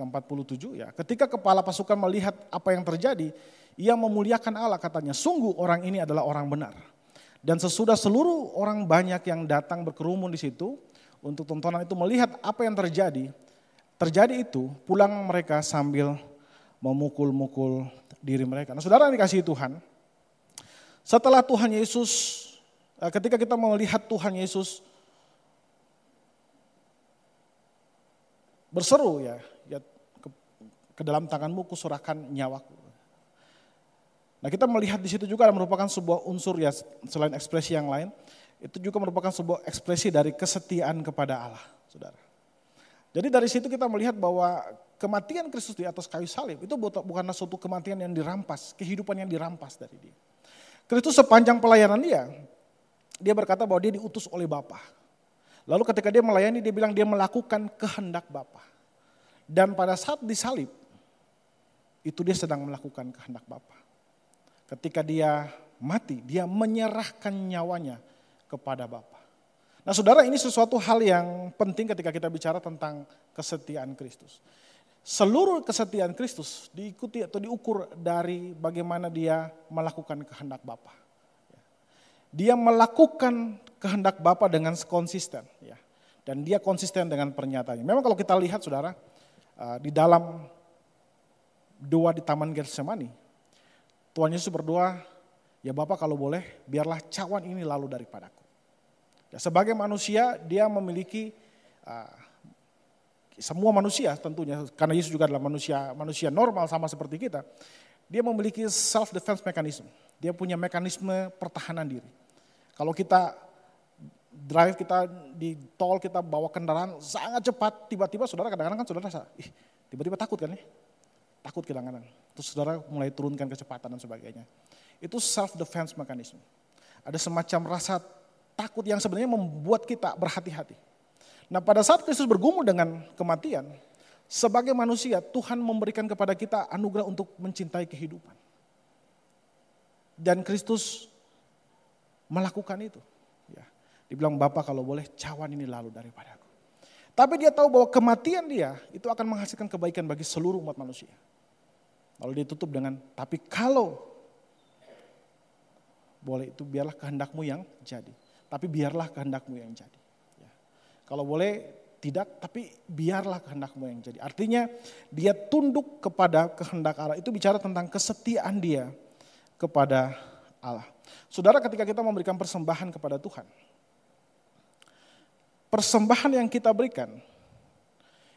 ke-47 ya, ketika kepala pasukan melihat apa yang terjadi, ia memuliakan Allah, katanya, sungguh orang ini adalah orang benar. Dan sesudah seluruh orang banyak yang datang berkerumun di situ untuk tontonan itu melihat apa yang terjadi itu, pulang mereka sambil memukul-mukul diri mereka. Nah saudara yang dikasihi Tuhan, setelah Tuhan Yesus, ketika kita melihat Tuhan Yesus berseru ya ke dalam tanganmu kuserahkan nyawaku. Nah kita melihat di situ juga merupakan sebuah unsur ya selain ekspresi yang lain, itu juga merupakan sebuah ekspresi dari kesetiaan kepada Allah, saudara. Jadi dari situ kita melihat bahwa kematian Kristus di atas kayu salib itu bukanlah suatu kematian yang dirampas, kehidupan yang dirampas dari dia. Kristus sepanjang pelayanan dia berkata bahwa dia diutus oleh Bapa. Lalu ketika dia melayani dia bilang dia melakukan kehendak Bapa. Dan pada saat disalib itu dia sedang melakukan kehendak Bapa. Ketika dia mati dia menyerahkan nyawanya kepada Bapa. Nah saudara, ini sesuatu hal yang penting ketika kita bicara tentang kesetiaan Kristus. Seluruh kesetiaan Kristus diikuti atau diukur dari bagaimana dia melakukan kehendak Bapa. Dia melakukan kehendak Bapa dengan konsisten. Dan dia konsisten dengan pernyataannya. Memang kalau kita lihat saudara, di dalam doa di Taman Getsemani, Tuhan Yesus berdoa, ya Bapa kalau boleh biarlah cawan ini lalu daripadaku. Ya, sebagai manusia dia memiliki semua manusia tentunya, karena Yesus juga adalah manusia normal sama seperti kita. Dia memiliki self defense mechanism. Dia punya mekanisme pertahanan diri. Kalau kita drive, kita di tol, kita bawa kendaraan sangat cepat, tiba-tiba saudara kadang-kadang kan saudara tiba-tiba takut kan ya? Takut kadang-kadang. Terus saudara mulai turunkan kecepatan dan sebagainya. Itu self defense mechanism. Ada semacam rasa takut yang sebenarnya membuat kita berhati-hati. Nah pada saat Kristus bergumul dengan kematian, sebagai manusia Tuhan memberikan kepada kita anugerah untuk mencintai kehidupan. Dan Kristus melakukan itu. Ya. Dibilang Bapa kalau boleh cawan ini lalu daripadaku. Tapi dia tahu bahwa kematian dia itu akan menghasilkan kebaikan bagi seluruh umat manusia. Lalu dia tutup dengan, tapi kalau boleh itu biarlah kehendakmu yang jadi. Tapi biarlah kehendakmu yang jadi. Ya. Kalau boleh tidak, tapi biarlah kehendakmu yang jadi. Artinya dia tunduk kepada kehendak Allah. Itu bicara tentang kesetiaan dia kepada Allah. Saudara, ketika kita memberikan persembahan kepada Tuhan, persembahan yang kita berikan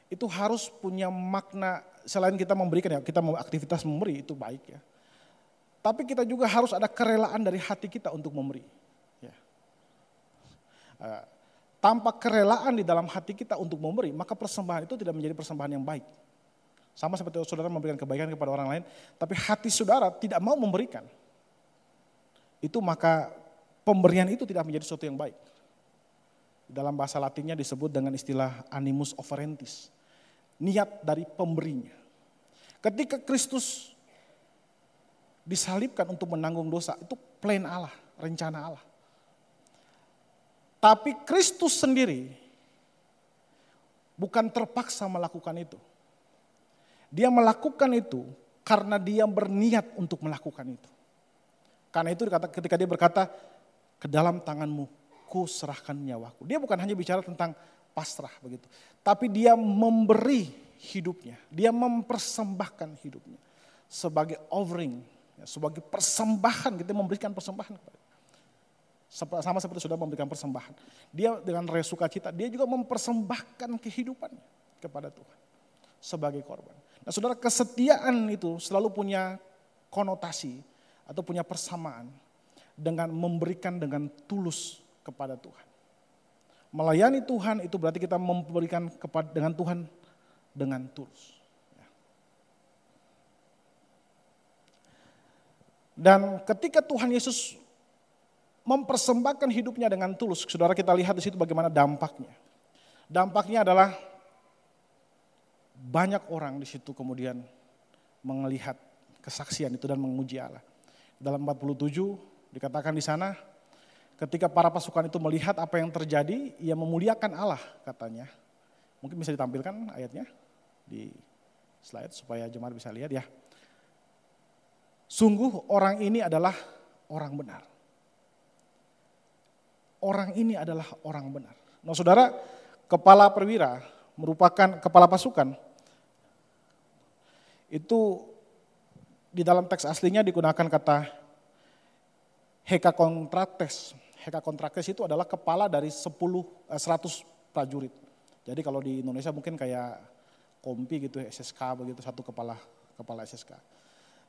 itu harus punya makna. Selain kita memberikan ya, kita mau aktivitas memberi itu baik ya. Tapi kita juga harus ada kerelaan dari hati kita untuk memberi. Ya. Tanpa kerelaan di dalam hati kita untuk memberi, maka persembahan itu tidak menjadi persembahan yang baik. Sama seperti saudara memberikan kebaikan kepada orang lain, tapi hati saudara tidak mau memberikan. Itu maka pemberian itu tidak menjadi sesuatu yang baik. Dalam bahasa Latinnya disebut dengan istilah animus offerentis. Niat dari pemberinya. Ketika Kristus disalibkan untuk menanggung dosa, itu plan Allah, rencana Allah. Tapi Kristus sendiri bukan terpaksa melakukan itu. Dia melakukan itu karena dia berniat untuk melakukan itu. Karena itu ketika dia berkata, ke dalam tanganmu ku serahkan nyawaku. Dia bukan hanya bicara tentang pasrah begitu. Tapi dia memberi hidupnya. Dia mempersembahkan hidupnya. Sebagai offering, sebagai persembahan, kita memberikan persembahan kepada. Sama seperti sudah memberikan persembahan. Dia dengan rela sukacita, dia juga mempersembahkan kehidupannya kepada Tuhan. Sebagai korban. Nah saudara, kesetiaan itu selalu punya konotasi atau punya persamaan dengan memberikan dengan tulus kepada Tuhan. Melayani Tuhan itu berarti kita memberikan dengan Tuhan dengan tulus. Dan ketika Tuhan Yesus mempersembahkan hidupnya dengan tulus, saudara kita lihat di situ bagaimana dampaknya. Dampaknya adalah banyak orang di situ kemudian melihat kesaksian itu dan menguji Allah. Dalam 47 dikatakan di sana, ketika para pasukan itu melihat apa yang terjadi, ia memuliakan Allah katanya. Mungkin bisa ditampilkan ayatnya di slide supaya jemaat bisa lihat ya. Sungguh orang ini adalah orang benar. Orang ini adalah orang benar. Nah saudara, kepala perwira merupakan kepala pasukan. Itu di dalam teks aslinya digunakan kata hekakontraktes. Hekakontraktes itu adalah kepala dari 100 prajurit. Jadi kalau di Indonesia mungkin kayak kompi gitu, SSK begitu, satu kepala SSK.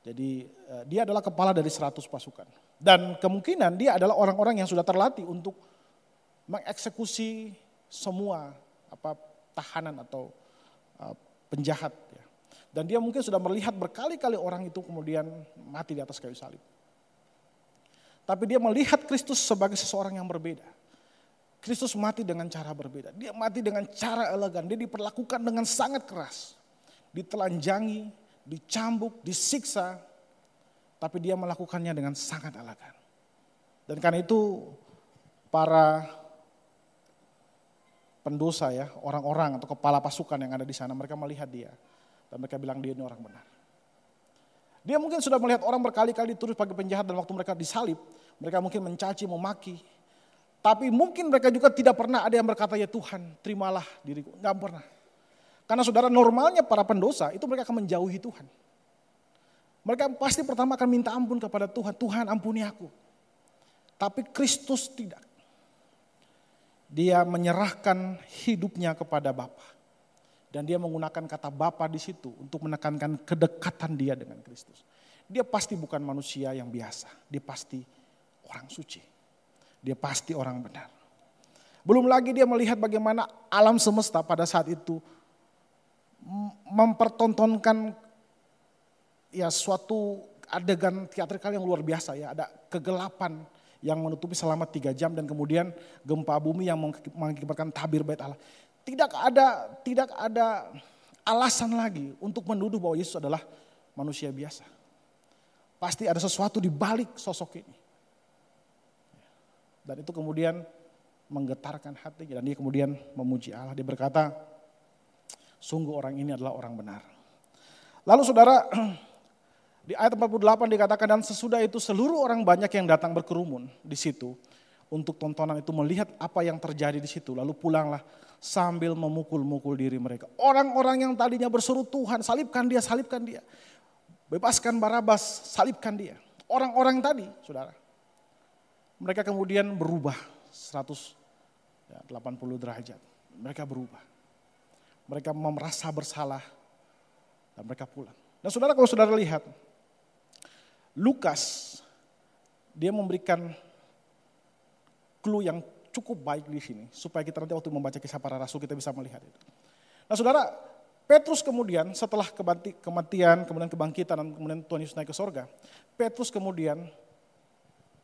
Jadi dia adalah kepala dari 100 pasukan. Dan kemungkinan dia adalah orang-orang yang sudah terlatih untuk mengeksekusi semua tahanan atau penjahat. Ya. Dan dia mungkin sudah melihat berkali-kali orang itu kemudian mati di atas kayu salib. Tapi dia melihat Kristus sebagai seseorang yang berbeda. Kristus mati dengan cara berbeda. Dia mati dengan cara elegan. Dia diperlakukan dengan sangat keras. Ditelanjangi, dicambuk, disiksa. Tapi dia melakukannya dengan sangat elegan. Dan karena itu para pendosa ya, orang-orang atau kepala pasukan yang ada di sana, mereka melihat dia. Dan mereka bilang dia ini orang benar. Dia mungkin sudah melihat orang berkali-kali dituduh sebagai penjahat dan waktu mereka disalib, mereka mungkin mencaci, memaki. Tapi mungkin mereka juga tidak pernah ada yang berkata, ya Tuhan terimalah diriku. Enggak pernah. Karena saudara normalnya para pendosa itu mereka akan menjauhi Tuhan. Mereka pasti pertama akan minta ampun kepada Tuhan. Tuhan ampuni aku. Tapi Kristus tidak. Dia menyerahkan hidupnya kepada Bapa. Dan dia menggunakan kata Bapa di situ untuk menekankan kedekatan dia dengan Kristus. Dia pasti bukan manusia yang biasa. Dia pasti orang suci. Dia pasti orang benar. Belum lagi dia melihat bagaimana alam semesta pada saat itu mempertontonkan ya suatu adegan teatrikal yang luar biasa ya. Ada kegelapan yang menutupi selama 3 jam dan kemudian gempa bumi yang mengakibatkan tabir bait Allah. Tidak ada alasan lagi untuk menuduh bahwa Yesus adalah manusia biasa. Pasti ada sesuatu di balik sosok ini. Dan itu kemudian menggetarkan hatinya dan dia kemudian memuji Allah. Dia berkata, sungguh orang ini adalah orang benar. Lalu saudara, di ayat 48 dikatakan, dan sesudah itu seluruh orang banyak yang datang berkerumun di situ untuk tontonan itu melihat apa yang terjadi di situ. Lalu pulanglah sambil memukul-mukul diri mereka. Orang-orang yang tadinya berseru Tuhan, salibkan dia, bebaskan Barabas, salibkan dia. Orang-orang tadi, saudara, mereka kemudian berubah 180 derajat. Mereka berubah. Mereka merasa bersalah dan mereka pulang. Dan saudara, kalau saudara lihat, Lukas, dia memberikan clue yang cukup baik di sini. Supaya kita nanti waktu membaca Kisah Para Rasul kita bisa melihat itu. Nah saudara, Petrus kemudian setelah kematian, kemudian kebangkitan, dan kemudian Tuhan Yesus naik ke sorga. Petrus kemudian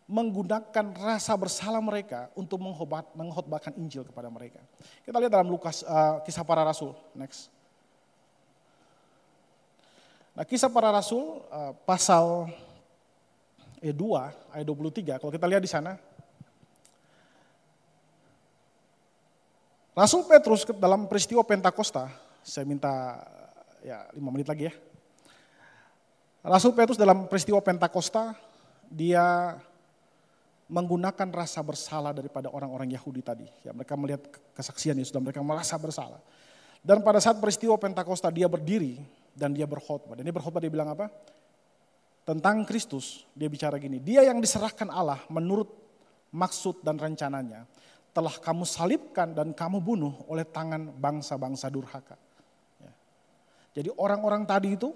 menggunakan rasa bersalah mereka untuk mengkhotbahkan Injil kepada mereka. Kita lihat dalam Lukas, Kisah Para Rasul, next. Nah Kisah Para Rasul pasal 2 ayat 23, kalau kita lihat di sana. Rasul Petrus dalam peristiwa Pentakosta, saya minta ya 5 menit lagi ya. Rasul Petrus dalam peristiwa Pentakosta, dia menggunakan rasa bersalah daripada orang-orang Yahudi tadi. Ya, mereka melihat kesaksian Yesus dan mereka merasa bersalah. Dan pada saat peristiwa Pentakosta dia berdiri dan dia berkhotbah. Dan dia berkhotbah, dia bilang apa? Tentang Kristus, dia bicara gini, dia yang diserahkan Allah menurut maksud dan rencananya telah kamu salibkan dan kamu bunuh oleh tangan bangsa-bangsa durhaka. Ya. Jadi orang-orang tadi itu,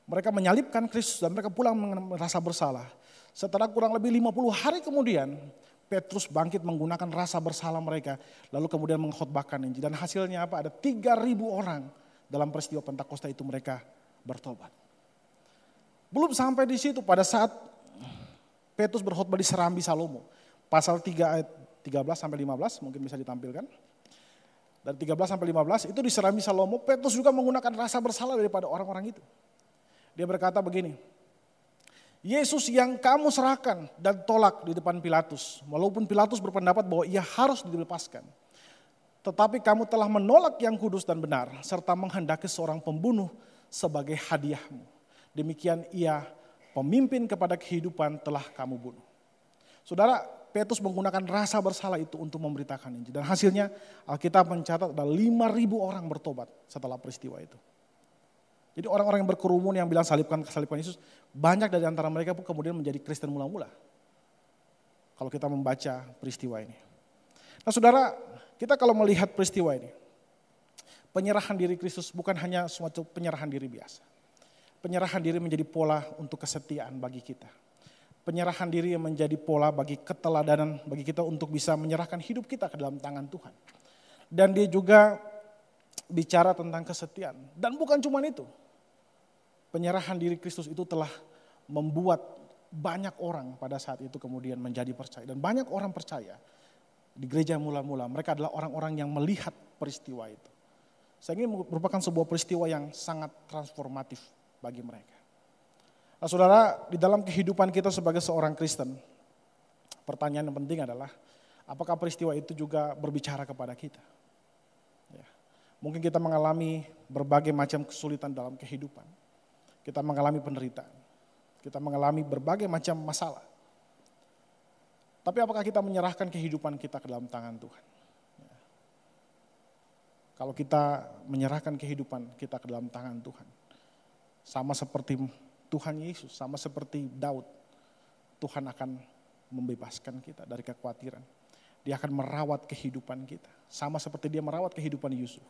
mereka menyalibkan Kristus dan mereka pulang merasa bersalah. Setelah kurang lebih 50 hari kemudian, Petrus bangkit menggunakan rasa bersalah mereka, lalu kemudian mengkhotbahkan Injil. Dan hasilnya apa? Ada 3.000 orang dalam peristiwa Pentakosta itu mereka bertobat. Belum sampai di situ, pada saat Petrus berkhotbah di Serambi Salomo, pasal 3 ayat 13 sampai 15 mungkin bisa ditampilkan. Dari 13 sampai 15 itu di Serambi Salomo, Petrus juga menggunakan rasa bersalah daripada orang-orang itu. Dia berkata begini, Yesus yang kamu serahkan dan tolak di depan Pilatus, walaupun Pilatus berpendapat bahwa ia harus dilepaskan. Tetapi kamu telah menolak yang kudus dan benar, serta menghendaki seorang pembunuh sebagai hadiahmu. Demikian ia, pemimpin kepada kehidupan, telah kamu bunuh. Saudara, Petrus menggunakan rasa bersalah itu untuk memberitakan Injil. Dan hasilnya Alkitab mencatat ada 5.000 orang bertobat setelah peristiwa itu. Jadi orang-orang yang berkerumun yang bilang salibkan Yesus, banyak dari antara mereka pun kemudian menjadi Kristen mula-mula. Kalau kita membaca peristiwa ini. Nah saudara, kita kalau melihat peristiwa ini, Penyerahan diri Kristus bukan hanya suatu penyerahan diri biasa. Penyerahan diri menjadi pola untuk kesetiaan bagi kita. Penyerahan diri yang menjadi pola bagi keteladanan bagi kita untuk bisa menyerahkan hidup kita ke dalam tangan Tuhan. Dan dia juga bicara tentang kesetiaan. Dan bukan cuma itu. Penyerahan diri Kristus itu telah membuat banyak orang pada saat itu kemudian menjadi percaya. Dan banyak orang percaya di gereja mula-mula. Mereka adalah orang-orang yang melihat peristiwa itu. Saya ingin merupakan sebuah peristiwa yang sangat transformatif bagi mereka. Nah saudara, di dalam kehidupan kita sebagai seorang Kristen, pertanyaan yang penting adalah, apakah peristiwa itu juga berbicara kepada kita? Ya. Mungkin kita mengalami berbagai macam kesulitan dalam kehidupan. Kita mengalami penderitaan. Kita mengalami berbagai macam masalah. Tapi apakah kita menyerahkan kehidupan kita ke dalam tangan Tuhan? Ya. Kalau kita menyerahkan kehidupan kita ke dalam tangan Tuhan, sama seperti Tuhan Yesus, sama seperti Daud, Tuhan akan membebaskan kita dari kekhawatiran. Dia akan merawat kehidupan kita, sama seperti dia merawat kehidupan Yusuf.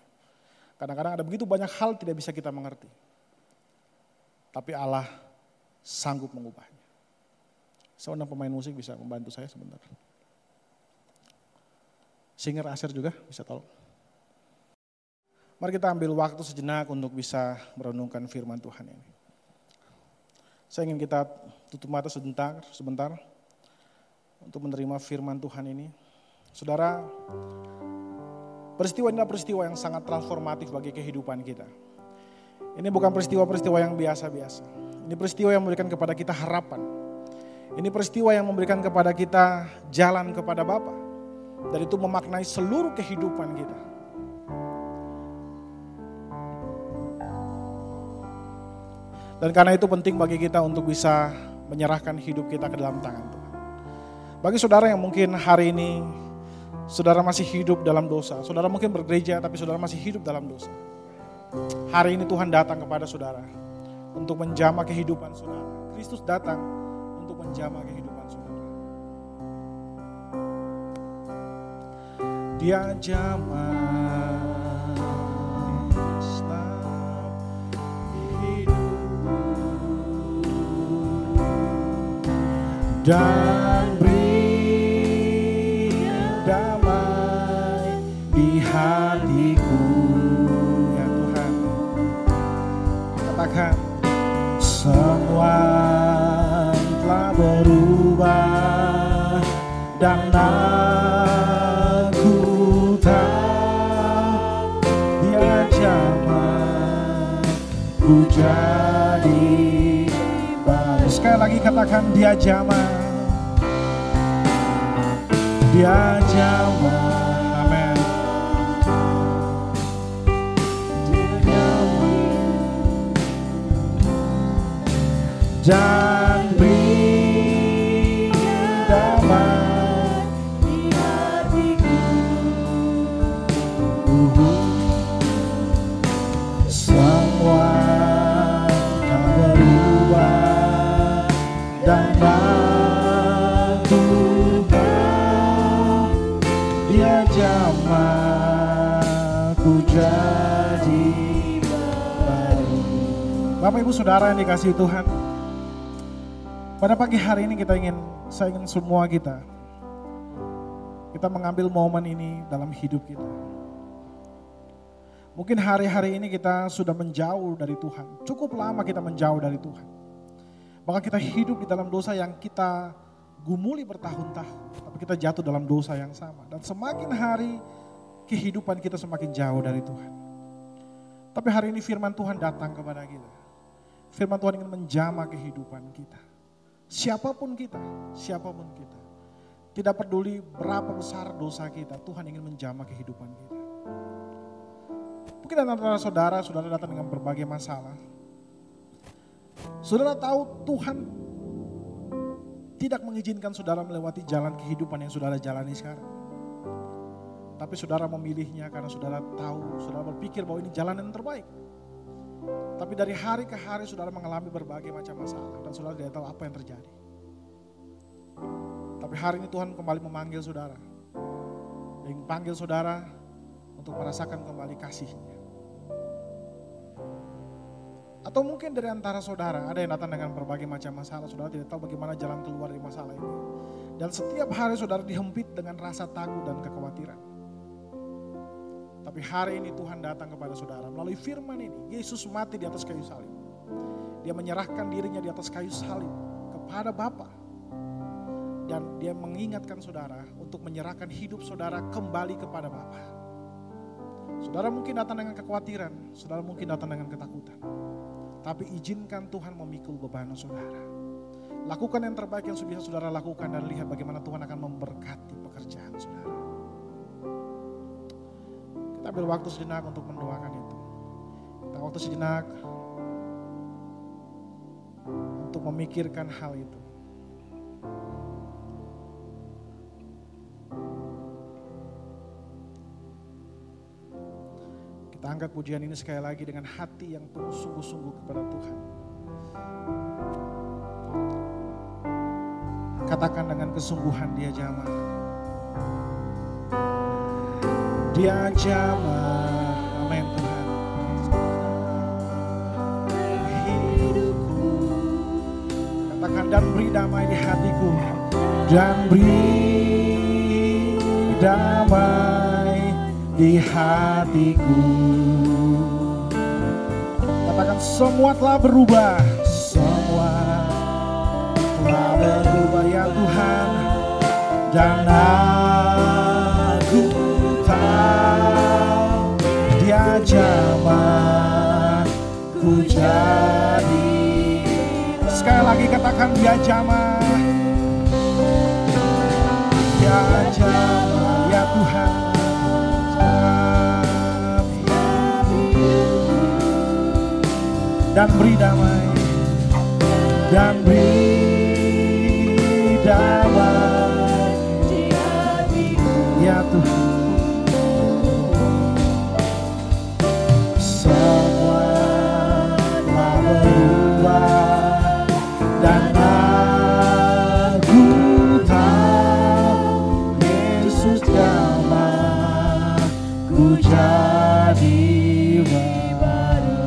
Kadang-kadang ada begitu banyak hal tidak bisa kita mengerti, tapi Allah sanggup mengubahnya. Seorang pemain musik bisa membantu saya sebentar. Singer Asher juga bisa tolong. Mari kita ambil waktu sejenak untuk bisa merenungkan firman Tuhan ini. Saya ingin kita tutup mata sebentar untuk menerima firman Tuhan ini. Saudara, peristiwa ini adalah peristiwa yang sangat transformatif bagi kehidupan kita. Ini bukan peristiwa-peristiwa yang biasa-biasa. Ini peristiwa yang memberikan kepada kita harapan. Ini peristiwa yang memberikan kepada kita jalan kepada Bapa. Dan itu memaknai seluruh kehidupan kita. Dan karena itu penting bagi kita untuk bisa menyerahkan hidup kita ke dalam tangan Tuhan. Bagi saudara yang mungkin hari ini saudara masih hidup dalam dosa, saudara mungkin bergereja tapi saudara masih hidup dalam dosa. Hari ini Tuhan datang kepada saudara untuk menjamah kehidupan saudara. Kristus datang untuk menjamah kehidupan saudara. Dia jamah dan beri damai di hatiku, ya Tuhan. Katakan, semua telah berubah dan aku tahu dia jamah ku jadi baru. Sekali lagi katakan, dia jamah. Dia jamah, amin. Dia jamah dan beri damai di hatiku. Semua tak berubah dan aku dia jamah ku jadi baru. Bapak Ibu Saudara yang dikasihi Tuhan, pada pagi hari ini saya ingin semua kita mengambil momen ini dalam hidup kita. Mungkin hari-hari ini kita sudah menjauh dari Tuhan, cukup lama kita menjauh dari Tuhan. Bahkan kita hidup di dalam dosa yang kita gumuli bertahun-tahun, tapi kita jatuh dalam dosa yang sama. Dan semakin hari kehidupan kita semakin jauh dari Tuhan. Tapi hari ini firman Tuhan datang kepada kita. Firman Tuhan ingin menjamah kehidupan kita. Siapapun kita. Tidak peduli berapa besar dosa kita, Tuhan ingin menjamah kehidupan kita. Mungkin antara saudara datang dengan berbagai masalah. Saudara tahu Tuhan tidak mengizinkan saudara melewati jalan kehidupan yang saudara jalani sekarang. Tapi saudara memilihnya karena saudara tahu, saudara berpikir bahwa ini jalan yang terbaik. Tapi dari hari ke hari saudara mengalami berbagai macam masalah dan saudara tidak tahu apa yang terjadi. Tapi hari ini Tuhan kembali memanggil saudara. Dia ingin panggil saudara untuk merasakan kembali kasih-Nya. Atau mungkin dari antara saudara, ada yang datang dengan berbagai macam masalah, saudara tidak tahu bagaimana jalan keluar dari masalah ini. Dan setiap hari saudara dihempit dengan rasa takut dan kekhawatiran. Tapi hari ini Tuhan datang kepada saudara melalui firman ini. Yesus mati di atas kayu salib. Dia menyerahkan dirinya di atas kayu salib kepada Bapa. Dan dia mengingatkan saudara untuk menyerahkan hidup saudara kembali kepada Bapa. Saudara mungkin datang dengan kekhawatiran, saudara mungkin datang dengan ketakutan. Tapi izinkan Tuhan memikul beban saudara. Lakukan yang terbaik yang bisa saudara lakukan dan lihat bagaimana Tuhan akan memberkati pekerjaan saudara. Kita ambil waktu sejenak untuk mendoakan itu. Kita waktu sejenak untuk memikirkan hal itu. Kita angkat pujian ini sekali lagi dengan hati yang penuh sungguh-sungguh kepada Tuhan. Katakan dengan kesungguhan, dia jamah. Dia jamah. Amin Tuhan. Hidupku. Katakan dan beri damai di hatiku. Dan beri damai di hatiku. Katakan semua telah berubah. Semua telah berubah ya Tuhan. Dan aku tahu dia jamah ku jadi. Sekali lagi katakan dia jamah. Dia jamah ya Tuhan. Dan beri damai. Dan beri damai ya Tuhan. Semua telah berubah dan aku tahu Yesus jamah ku jadi baru.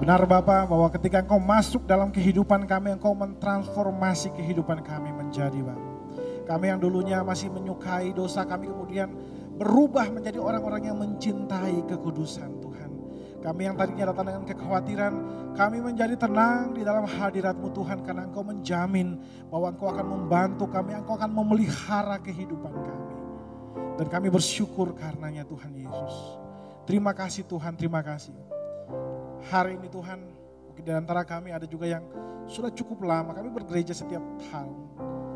Benar Bapa, bahwa ketika Engkau masuk dalam kehidupan kami, Engkau mentransformasi kehidupan kami menjadi baru. Kami yang dulunya masih menyukai dosa, kami kemudian berubah menjadi orang-orang yang mencintai kekudusan Tuhan. Kami yang tadinya datang dengan kekhawatiran, kami menjadi tenang di dalam hadirat-Mu Tuhan, karena Engkau menjamin bahwa Engkau akan membantu kami, Engkau akan memelihara kehidupan kami. Dan kami bersyukur karenanya Tuhan Yesus. Terima kasih Tuhan, terima kasih. Hari ini Tuhan, mungkin di antara kami ada juga yang sudah cukup lama, kami bergereja setiap tahun.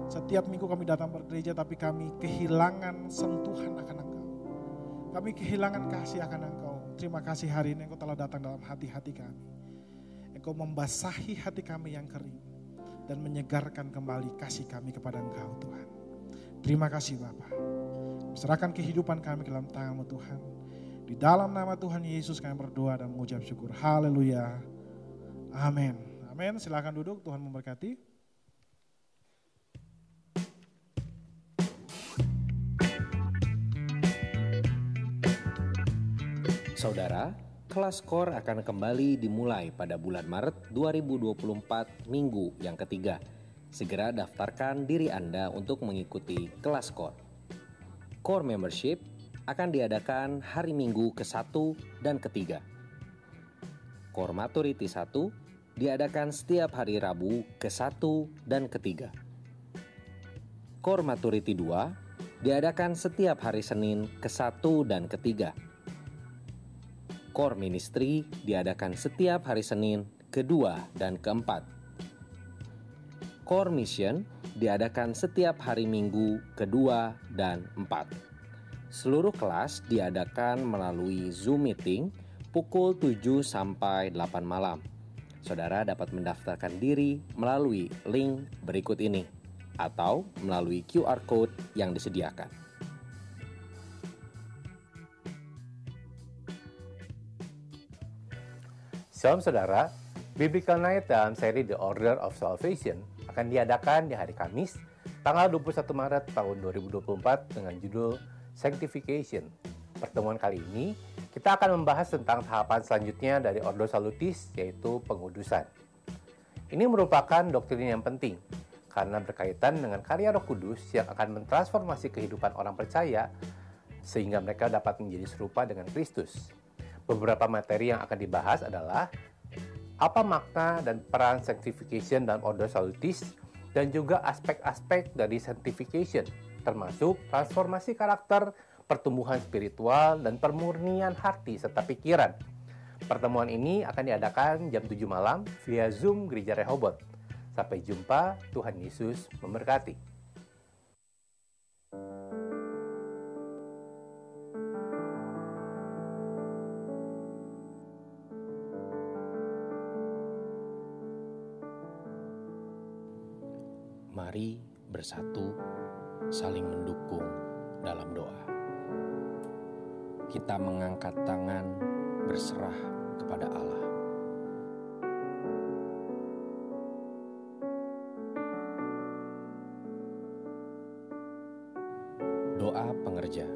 Setiap minggu kami datang bergereja, tapi kami kehilangan sentuhan akan Engkau. Kami kehilangan kasih akan Engkau. Terima kasih hari ini Engkau telah datang dalam hati-hati kami. Engkau membasahi hati kami yang kering dan menyegarkan kembali kasih kami kepada Engkau Tuhan. Terima kasih Bapa. Serahkan kehidupan kami ke dalam tangan-Mu Tuhan. Di dalam nama Tuhan Yesus kami berdoa dan mengucap syukur. Haleluya. Amin. Amin. Silakan duduk, Tuhan memberkati. Saudara, kelas KOR akan kembali dimulai pada bulan Maret 2024 minggu yang ketiga. Segera daftarkan diri Anda untuk mengikuti kelas KOR. KOR membership akan diadakan hari Minggu ke-1 dan ke-3. KOR Maturity 1 diadakan setiap hari Rabu ke-1 dan ke-3. KOR Maturity 2 diadakan setiap hari Senin ke-1 dan ke-3. KOR Ministry diadakan setiap hari Senin ke-2 dan ke-4. KOR Mission diadakan setiap hari Minggu ke-2 dan 4. Seluruh kelas diadakan melalui Zoom meeting pukul 7 sampai 8 malam. Saudara dapat mendaftarkan diri melalui link berikut ini atau melalui QR Code yang disediakan. Shalom saudara, Biblical Night dalam seri The Order of Salvation akan diadakan di hari Kamis, tanggal 21 Maret tahun 2024 dengan judul Sanctification. Pertemuan kali ini, Kita akan membahas tentang tahapan selanjutnya dari Ordo Salutis, yaitu pengudusan. Ini merupakan doktrin yang penting, karena berkaitan dengan karya Roh Kudus yang akan mentransformasi kehidupan orang percaya, sehingga mereka dapat menjadi serupa dengan Kristus. Beberapa materi yang akan dibahas adalah apa makna dan peran sanctification dalam Ordo Salutis, dan juga aspek-aspek dari sanctification, termasuk transformasi karakter, pertumbuhan spiritual, dan pemurnian hati serta pikiran. Pertemuan ini akan diadakan jam 7 malam via Zoom Gereja Rehoboth. Sampai jumpa, Tuhan Yesus memberkati. Mari bersatu, saling mendukung dalam doa. Kita mengangkat tangan berserah kepada Allah. Doa pengerja,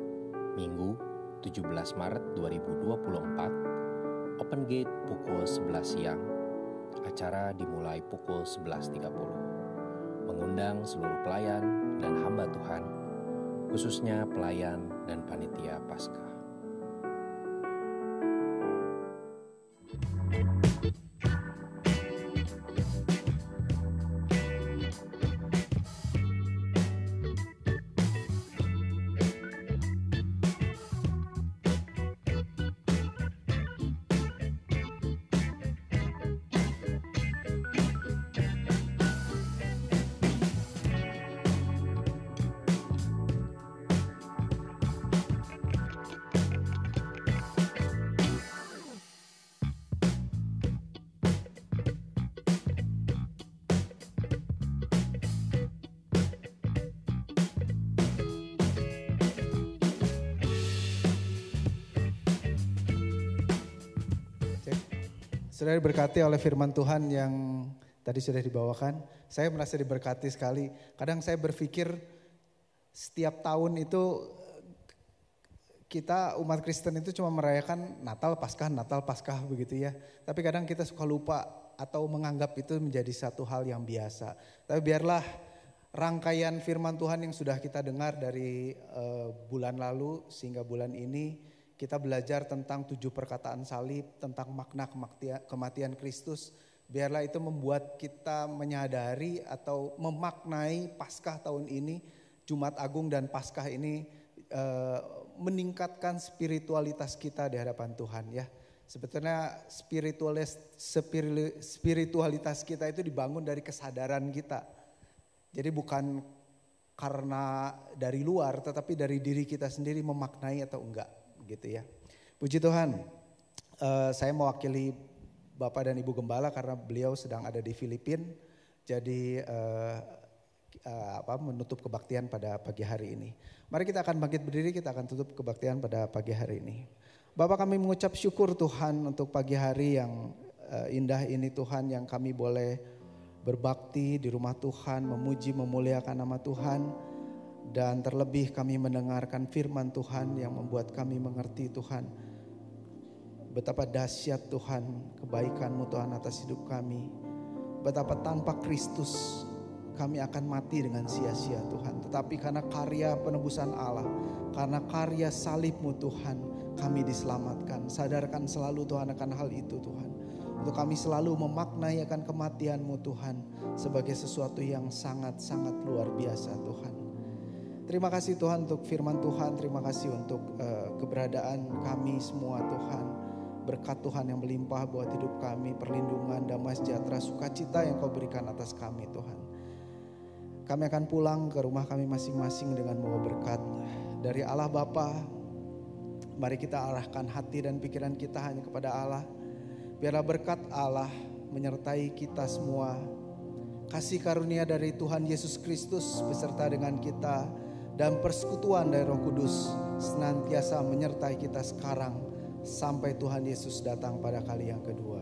Minggu 17 Maret 2024, Open Gate pukul 11 siang, acara dimulai pukul 11.30. Mengundang seluruh pelayan dan hamba Tuhan, khususnya pelayan dan panitia Paskah. Sudah diberkati oleh firman Tuhan yang tadi sudah dibawakan. Saya merasa diberkati sekali. Kadang saya berpikir setiap tahun itu kita umat Kristen itu cuma merayakan Natal, Paskah begitu ya. Tapi kadang kita suka lupa atau menganggap itu menjadi satu hal yang biasa. Tapi biarlah rangkaian firman Tuhan yang sudah kita dengar dari bulan lalu sehingga bulan ini, kita belajar tentang 7 perkataan salib, tentang makna kematian Kristus. Biarlah itu membuat kita menyadari atau memaknai Paskah tahun ini, Jumat Agung dan Paskah ini meningkatkan spiritualitas kita di hadapan Tuhan ya. Sebetulnya spiritualitas kita itu dibangun dari kesadaran kita. Jadi bukan karena dari luar, tetapi dari diri kita sendiri memaknai atau enggak. Gitu ya. Puji Tuhan, saya mewakili Bapak dan Ibu Gembala karena beliau sedang ada di Filipina. Jadi menutup kebaktian pada pagi hari ini. Mari kita akan bangkit berdiri, kita akan tutup kebaktian pada pagi hari ini. Bapak, kami mengucap syukur Tuhan untuk pagi hari yang indah ini Tuhan, yang kami boleh berbakti di rumah Tuhan, memuji memuliakan nama Tuhan. Dan terlebih kami mendengarkan firman Tuhan yang membuat kami mengerti Tuhan, betapa dahsyat Tuhan kebaikan-Mu Tuhan atas hidup kami. Betapa tanpa Kristus kami akan mati dengan sia-sia Tuhan. Tetapi karena karya penebusan Allah, karena karya salib-Mu Tuhan, kami diselamatkan. Sadarkan selalu Tuhan akan hal itu Tuhan. Untuk kami selalu memaknai akan kematian-Mu Tuhan sebagai sesuatu yang sangat-sangat luar biasa Tuhan. Terima kasih Tuhan untuk firman Tuhan, terima kasih untuk keberadaan kami semua Tuhan. Berkat Tuhan yang melimpah buat hidup kami, perlindungan, damai sejahtera, sukacita yang Kau berikan atas kami Tuhan. Kami akan pulang ke rumah kami masing-masing dengan membawa berkat dari Allah Bapa. Mari kita arahkan hati dan pikiran kita hanya kepada Allah. Biarlah berkat Allah menyertai kita semua. Kasih karunia dari Tuhan Yesus Kristus beserta dengan kita, dan persekutuan dari Roh Kudus senantiasa menyertai kita sekarang sampai Tuhan Yesus datang pada kali yang kedua.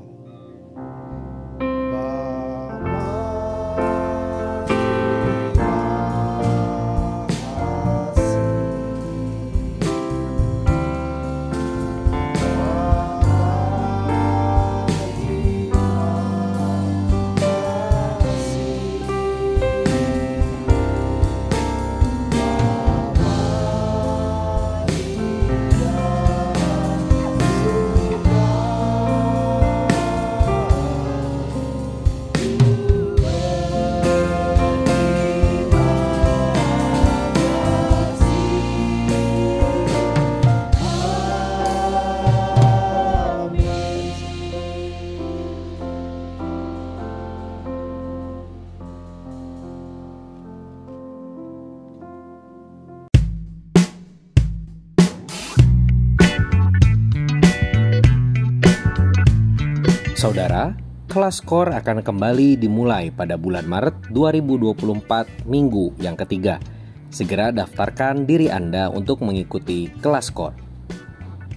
saudara, kelas KOR akan kembali dimulai pada bulan Maret 2024 minggu yang ketiga. Segera daftarkan diri Anda untuk mengikuti kelas KOR.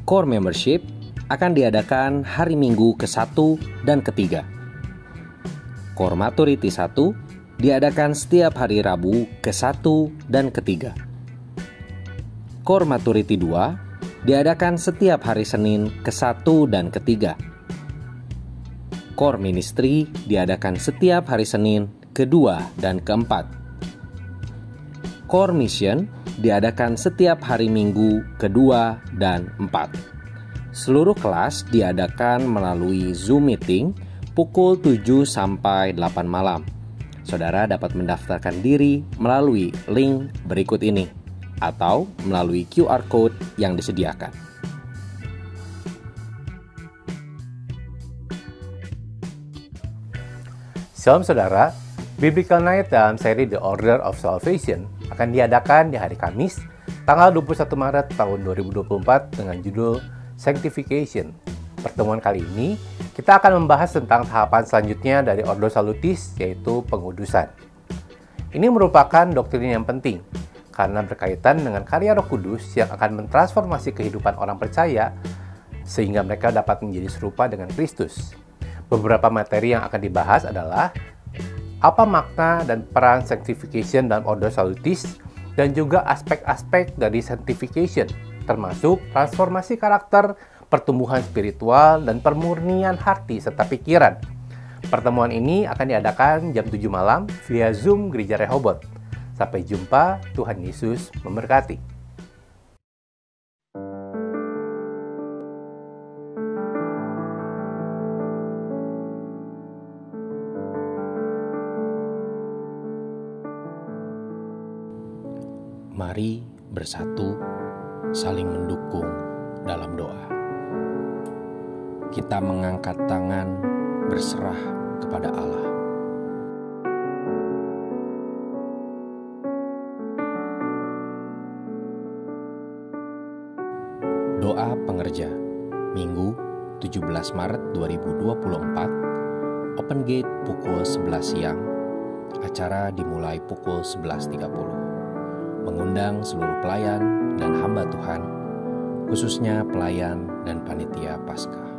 KOR membership akan diadakan hari Minggu ke-1 dan ke-3. KOR Maturity 1 diadakan setiap hari Rabu ke-1 dan ke-3. KOR Maturity 2 diadakan setiap hari Senin ke-1 dan ke-3. KOR Ministry diadakan setiap hari Senin ke-2 dan ke-4. KOR Mission diadakan setiap hari Minggu ke-2 dan 4. Seluruh kelas diadakan melalui Zoom meeting pukul 7 sampai 8 malam. Saudara dapat mendaftarkan diri melalui link berikut ini atau melalui QR Code yang disediakan. Shalom saudara, Biblical Night dalam seri The Order of Salvation akan diadakan di hari Kamis, tanggal 21 Maret tahun 2024 dengan judul Sanctification. Pertemuan kali ini, kita akan membahas tentang tahapan selanjutnya dari Ordo Salutis, yaitu pengudusan. Ini merupakan doktrin yang penting, karena berkaitan dengan karya Roh Kudus yang akan mentransformasi kehidupan orang percaya, sehingga mereka dapat menjadi serupa dengan Kristus. Beberapa materi yang akan dibahas adalah apa makna dan peran sanctification dalam Ordo Salutis, dan juga aspek-aspek dari sanctification, termasuk transformasi karakter, pertumbuhan spiritual, dan pemurnian hati serta pikiran. Pertemuan ini akan diadakan jam 7 malam via Zoom Gereja Rehoboth. Sampai jumpa, Tuhan Yesus memberkati. Mari bersatu, saling mendukung dalam doa. Kita mengangkat tangan, berserah kepada Allah. Doa Pengerja, Minggu 17 Maret 2024, Open Gate pukul 11 siang, acara dimulai pukul 11.30. Mengundang seluruh pelayan dan hamba Tuhan, khususnya pelayan dan panitia Paskah.